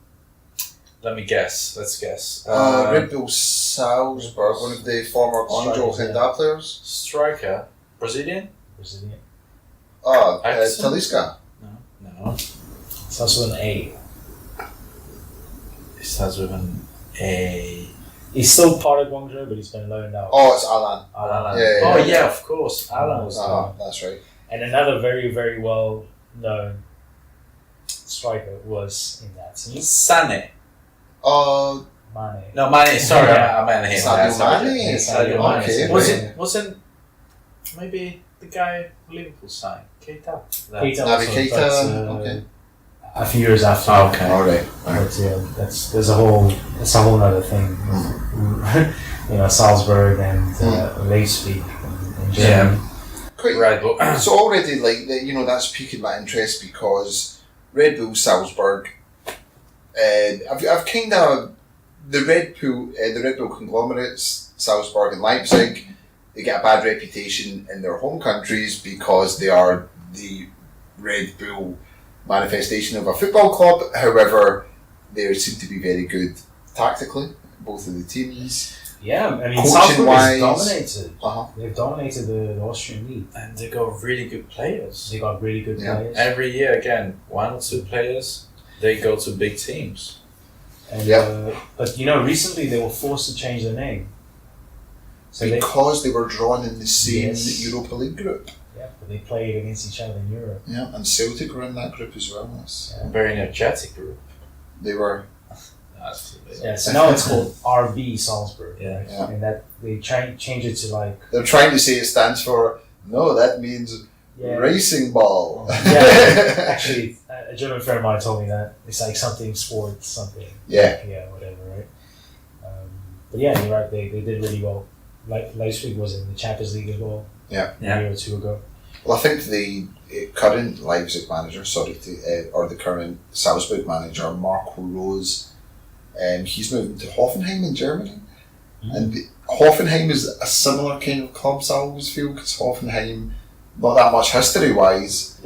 Speaker 3: Let's guess.
Speaker 4: Red Bull Salzburg, one of the former Guangzhou
Speaker 2: Strikers,
Speaker 4: Honda players.
Speaker 3: Striker. Brazilian? Axel?
Speaker 4: Talisca.
Speaker 3: No.
Speaker 2: It starts with an A.
Speaker 3: It starts with an A.
Speaker 2: He's still part of Guangzhou, but he's been loaned out.
Speaker 4: Oh, it's Alan.
Speaker 3: Alan.
Speaker 4: Yeah.
Speaker 3: Yeah, of course. Alan was
Speaker 4: That's right.
Speaker 2: And another very, very well known striker was in that team.
Speaker 3: Sane.
Speaker 2: Mane.
Speaker 3: No, Mane. Sorry,
Speaker 2: Yeah.
Speaker 3: I meant him.
Speaker 4: Sadio Mane.
Speaker 2: Sadio
Speaker 4: Okay.
Speaker 2: Mane.
Speaker 3: Wasn't maybe the guy Liverpool signed? Keita.
Speaker 2: Keita
Speaker 4: Naby
Speaker 2: also,
Speaker 4: Keita,
Speaker 2: but,
Speaker 4: okay.
Speaker 2: a few years after.
Speaker 3: Okay.
Speaker 4: All right.
Speaker 2: But yeah, that's a whole other thing. Salzburg and Leipzig in Germany.
Speaker 4: Quite
Speaker 3: Red Bull.
Speaker 4: So already, that's piqued my interest because Red Bull Salzburg. I've kind of the Red Bull conglomerates, Salzburg and Leipzig. They get a bad reputation in their home countries because they are the Red Bull manifestation of a football club. However, they seem to be very good tactically, both of the teams.
Speaker 2: Yeah, I mean,
Speaker 4: Coaching
Speaker 2: Salzburg
Speaker 4: wise,
Speaker 2: dominated.
Speaker 4: Uh-huh.
Speaker 2: They've dominated the Austrian league.
Speaker 3: And they got really good players.
Speaker 2: They got really good players.
Speaker 3: Every year, again, 1 or 2 players, they go to big teams.
Speaker 2: And, but recently they were forced to change their name. So
Speaker 4: Because they were drawn in the same
Speaker 2: Yes.
Speaker 4: Europa League group.
Speaker 2: Yeah, but they played against each other in Europe.
Speaker 4: Yeah, and Celtic were in that group as well.
Speaker 3: Very energetic group.
Speaker 4: They were.
Speaker 2: Yeah, so now it's called RB Salzburg.
Speaker 3: Yeah.
Speaker 2: Right?
Speaker 4: Yeah.
Speaker 2: And that they change it to like
Speaker 4: They're trying to say it stands for. No, that means racing ball.
Speaker 2: Yeah, actually, a German friend of mine told me that it's like something sports, something.
Speaker 4: Yeah.
Speaker 2: Yeah, whatever, right? But yeah, you're right. They did really well. Like Leipzig was in the Champions League as well.
Speaker 4: Yeah.
Speaker 2: A year or two ago.
Speaker 4: Well, I think the current Leipzig manager, or the current Salzburg manager, Marco Rose, he's moving to Hoffenheim in Germany. And Hoffenheim is a similar kind of club, I always feel, because Hoffenheim, not that much history-wise,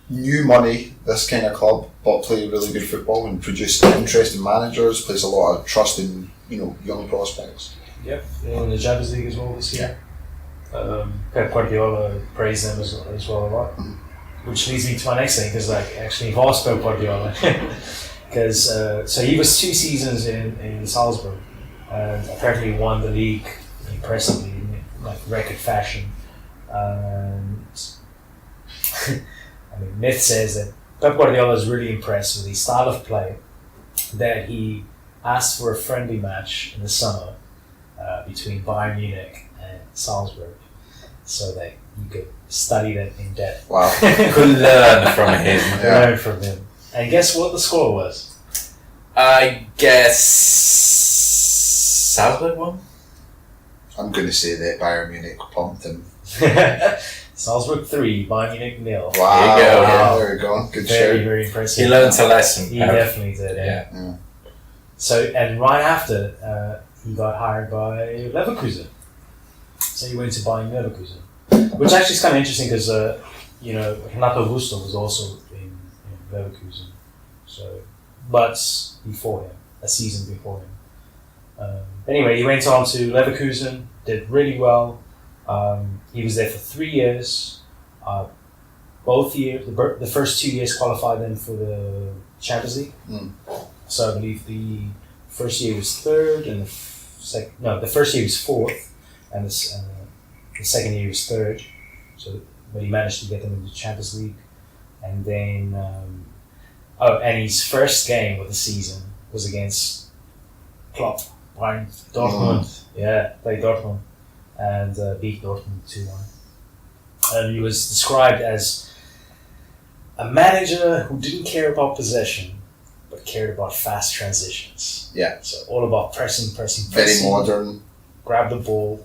Speaker 4: new money, this kind of club, but play really good football and produce interesting managers, plays a lot of trust in, young prospects.
Speaker 2: Yep, in the Champions League as well this year. Pep Guardiola praised them as well a lot. Which leads me to my next thing, because actually involves Pep Guardiola. Because so he was 2 seasons in Salzburg and apparently won the league impressively in record fashion. And myth says that Pep Guardiola is really impressed with his style of play, that he asked for a friendly match in the summer between Bayern Munich and Salzburg, so that you could study them in depth.
Speaker 4: Wow.
Speaker 3: Could learn from him.
Speaker 2: Learn from him. And guess what the score was?
Speaker 3: I guess Salzburg won?
Speaker 4: I'm going to say that Bayern Munich pumped him.
Speaker 2: Salzburg 3, Bayern Munich 0.
Speaker 4: Wow.
Speaker 3: There you go.
Speaker 4: There you go. Good
Speaker 2: Very,
Speaker 4: show.
Speaker 2: very impressive.
Speaker 3: He learned a lesson.
Speaker 2: He definitely did, yeah.
Speaker 4: Yeah.
Speaker 2: So, and right after, he got hired by Leverkusen. So he went to Bayern Leverkusen. Which actually is kind of interesting because, Renato Russo was also in Leverkusen. So, but before him, a season before him. Anyway, he went on to Leverkusen, did really well. He was there for 3 years. Both years, the first 2 years qualified them for the Champions League. So I believe the first year was third, and the first year was fourth, and the second year was third. So, but he managed to get them into the Champions League, and then and his first game of the season was against Klopp, Dortmund. Yeah, played Dortmund and beat Dortmund 2-1. And he was described as a manager who didn't care about possession, but cared about fast transitions.
Speaker 4: Yeah.
Speaker 2: So all about pressing.
Speaker 4: Very modern.
Speaker 2: Grab the ball,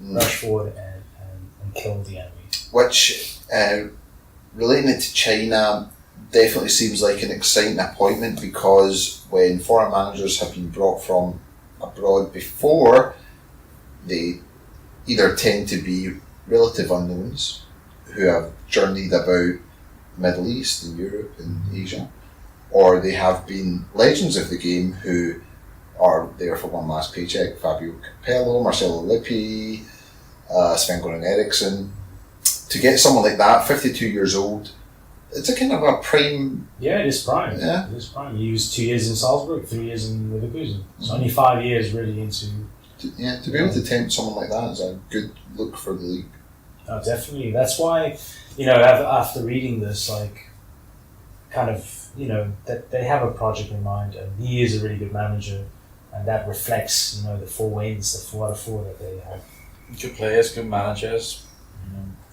Speaker 2: rush forward, and kill the enemy.
Speaker 4: Which, relating it to China, definitely seems like an exciting appointment, because when foreign managers have been brought from abroad before, they either tend to be relative unknowns who have journeyed about the Middle East and Europe and Asia, or they have been legends of the game who are there for one last paycheck. Fabio Capello, Marcelo Lippi, Sven-Goran Eriksson. To get someone like that, 52 years old, it's a kind of a prime.
Speaker 2: Yeah, it is prime.
Speaker 4: Yeah.
Speaker 2: It is prime. He was 2 years in Salzburg, 3 years in Leverkusen. So only 5 years really into.
Speaker 4: To be able to tempt someone like that is a good look for the league.
Speaker 2: Oh, definitely. That's why, after reading this, that they have a project in mind, and he is a really good manager, and that reflects, the 4 wins, the 4 out of 4 that they have.
Speaker 3: Good players, good managers.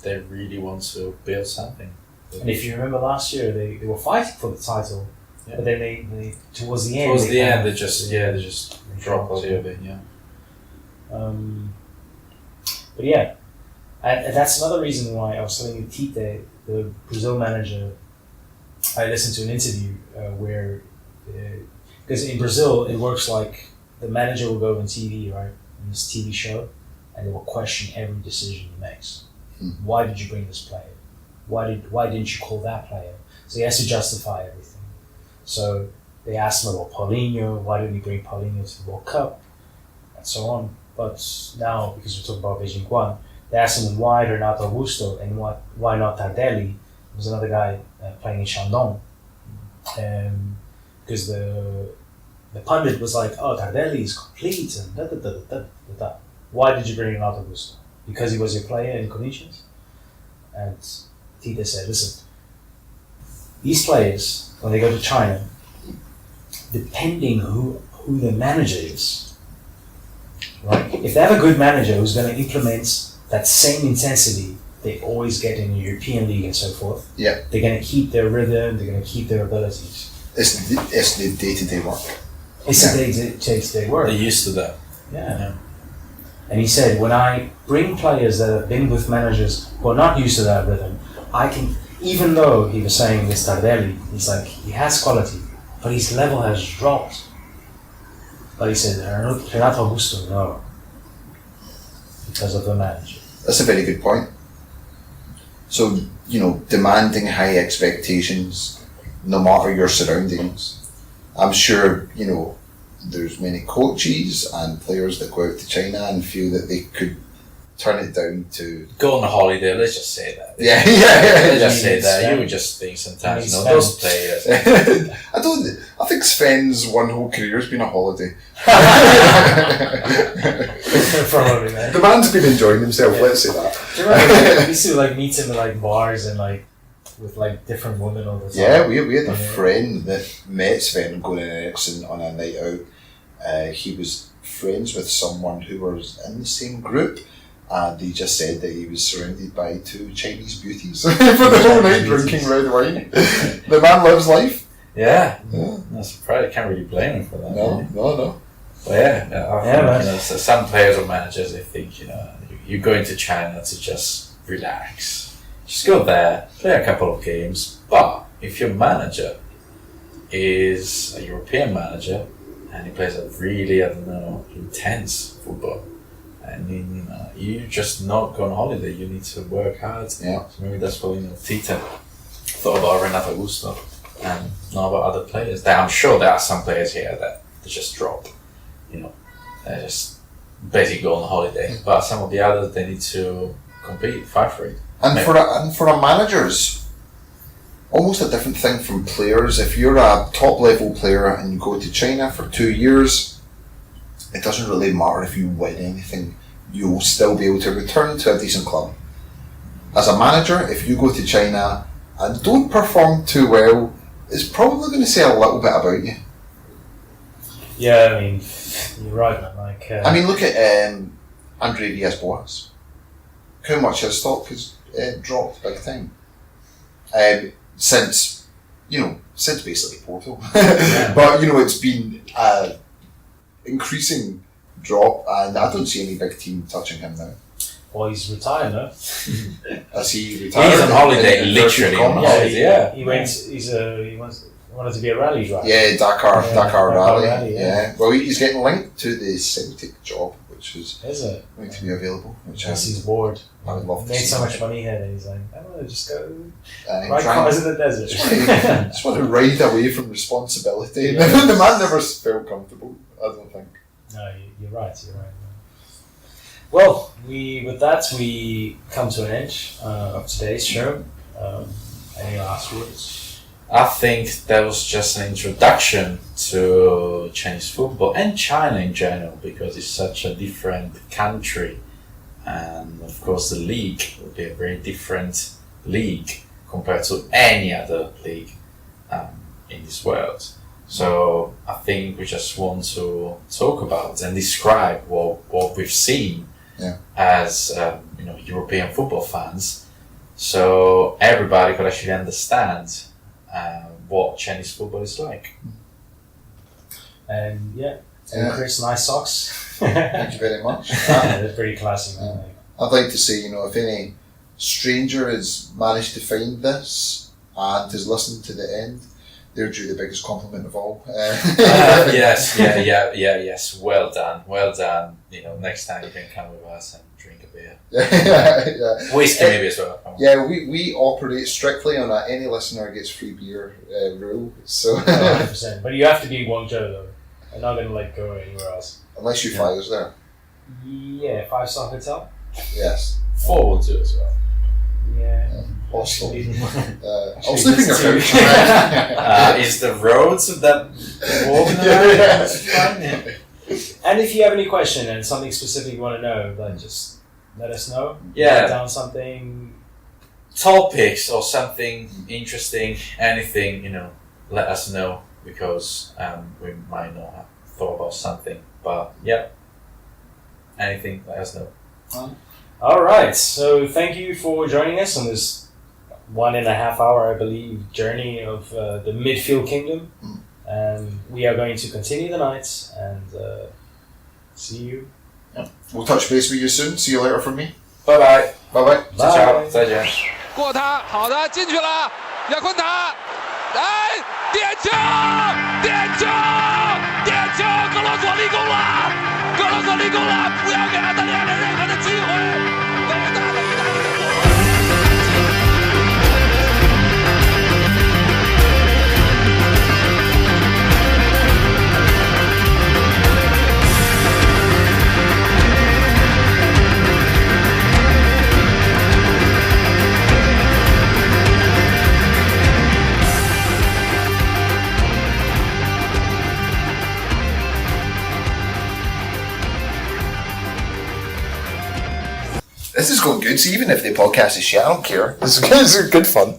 Speaker 3: They really want to build something.
Speaker 2: And if you remember last year, they were fighting for the title, but then they towards the end.
Speaker 3: Towards the end, they just drop a little bit. Yeah.
Speaker 2: But yeah, and that's another reason why I was telling you, Tite, the Brazil manager. I listened to an interview where, because in Brazil it works like the manager will go on TV, right, in this TV show, and they will question every decision he makes. Why did you bring this player? Why didn't you call that player? So he has to justify everything. So they asked him about Paulinho. Why didn't he bring Paulinho to the World Cup? And so on. But now, because we're talking about Beijing Guoan, they asked him why Renato Augusto and why not Tardelli. There was another guy playing in Shandong. Because the pundit was like, oh, Tardelli is complete and da. Why did you bring Renato Augusto? Because he was your player in Corinthians? And Tite said, listen, these players, when they go to China, depending who the manager is, right? If they have a good manager who's going to implement that same intensity they always get in the European League and so forth, they're going to keep their rhythm, they're going to keep their abilities.
Speaker 4: It's the day-to-day work.
Speaker 2: It's the day-to-day work.
Speaker 3: They're used to that.
Speaker 2: Yeah. And he said, when I bring players that have been with managers who are not used to that rhythm, I can, even though he was saying this Tardelli, he's like, he has quality, but his level has dropped. But he said, Renato Augusto, no. Because of the manager.
Speaker 4: That's a very good point. So, demanding high expectations, no matter your surroundings. I'm sure, there's many coaches and players that go out to China and feel that they could turn it down to...
Speaker 3: Go on a holiday, let's just say that.
Speaker 4: Yeah.
Speaker 3: Let's just say that. You would just think sometimes, those players...
Speaker 4: I think Sven's one whole career's been a holiday.
Speaker 2: Probably, man.
Speaker 4: The man's been enjoying himself, let's say that.
Speaker 2: Do you remember we used to meet him in bars and with different women all the time?
Speaker 4: Yeah, we had a friend that met Sven Goran Eriksson on a night out. He was friends with someone who was in the same group, and he just said that he was surrounded by 2 Chinese beauties for the whole night drinking red wine. The man lives life.
Speaker 3: Yeah. No surprise. I can't really blame him for that.
Speaker 4: No.
Speaker 3: But I think, some players or managers, they think, you're going to China to just relax. Just go there, play a couple of games. But if your manager is a European manager and he plays a really, intense football, and you just not go on holiday, you need to work hard.
Speaker 4: Yeah.
Speaker 3: So maybe that's what Tite thought about Renato Augusto and not about other players. I'm sure there are some players here that they just drop. They just basically go on holiday. But some of the others, they need to compete, fight for it.
Speaker 4: And for a manager, it's almost a different thing from players. If you're a top level player and you go to China for 2 years, it doesn't really matter if you win anything. You'll still be able to return to a decent club. As a manager, if you go to China and don't perform too well, it's probably going to say a little bit about you.
Speaker 2: Yeah, I mean, you're right, man.
Speaker 4: Look at Andre Villas-Boas. How much his stock has dropped big time since basically Porto. But it's been increasing drop, and I don't see any big team touching him now.
Speaker 2: Well, he's retired, no?
Speaker 4: Has he retired?
Speaker 3: He's on holiday, literally on holiday.
Speaker 2: He went. He wanted to be a rally driver.
Speaker 4: Yeah, Dakar Rally. Yeah. Well, he's getting linked to the Celtic job, which is going to be available. Which
Speaker 2: he's bored.
Speaker 4: I would love to
Speaker 2: made
Speaker 4: see
Speaker 2: so
Speaker 4: that.
Speaker 2: much money here that he's like, I want to just go
Speaker 4: ride
Speaker 2: cars in the desert.
Speaker 4: Just want to ride away from responsibility. The man never felt comfortable, I don't think.
Speaker 2: No, you're right. Well, with that we come to an end of today's show. Any last words?
Speaker 3: I think that was just an introduction to Chinese football and China in general, because it's such a different country, and of course the league will be a very different league compared to any other league in this world. So I think we just want to talk about and describe what we've seen as European football fans, so everybody could actually understand what Chinese football is like.
Speaker 2: And
Speaker 4: Yeah.
Speaker 2: Chris, nice socks.
Speaker 4: Thank you very much.
Speaker 2: They're pretty classy, man.
Speaker 4: I'd like to say, if any stranger has managed to find this and has listened to the end, they're due the biggest compliment of all.
Speaker 3: Yes. Well done. Next time you can come with us and drink a beer.
Speaker 4: Yeah.
Speaker 3: Whiskey maybe as well.
Speaker 4: Yeah, we operate strictly on a any listener gets free beer rule. So
Speaker 2: 100%. But you have to be in Guangzhou though. I'm not gonna go anywhere else.
Speaker 4: unless you fly us there,
Speaker 2: Yeah, 5-star hotel.
Speaker 4: yes.
Speaker 3: 4 will do as well.
Speaker 2: Yeah.
Speaker 4: Hostel. I'll
Speaker 2: Actually,
Speaker 4: sleep in your
Speaker 2: just
Speaker 4: couch.
Speaker 3: Is the roads that walking around? That's fine, yeah.
Speaker 2: And if you have any question and something specific you want to know, then just let us know.
Speaker 3: Yeah.
Speaker 2: Write down something.
Speaker 3: Topics or something interesting, anything, let us know, because we might not have thought about something. But yeah, anything, let us know.
Speaker 2: All right. So thank you for joining us on this 1.5 hour, I believe, journey of the Midfield Kingdom. And we are going to continue the night and see you.
Speaker 4: We'll touch base with you soon. See you later from me.
Speaker 3: Bye bye.
Speaker 4: Bye bye.
Speaker 3: ciao ciao，再见。
Speaker 1: 过他，好的，进去了，亚昆塔，哎，点球，点球，点球，格罗索立功了，格罗索立功了，不要给澳大利亚人任何的机会，伟大的意大利的国王。
Speaker 4: This is going good. So even if the podcast is shit, I don't care. This is good fun.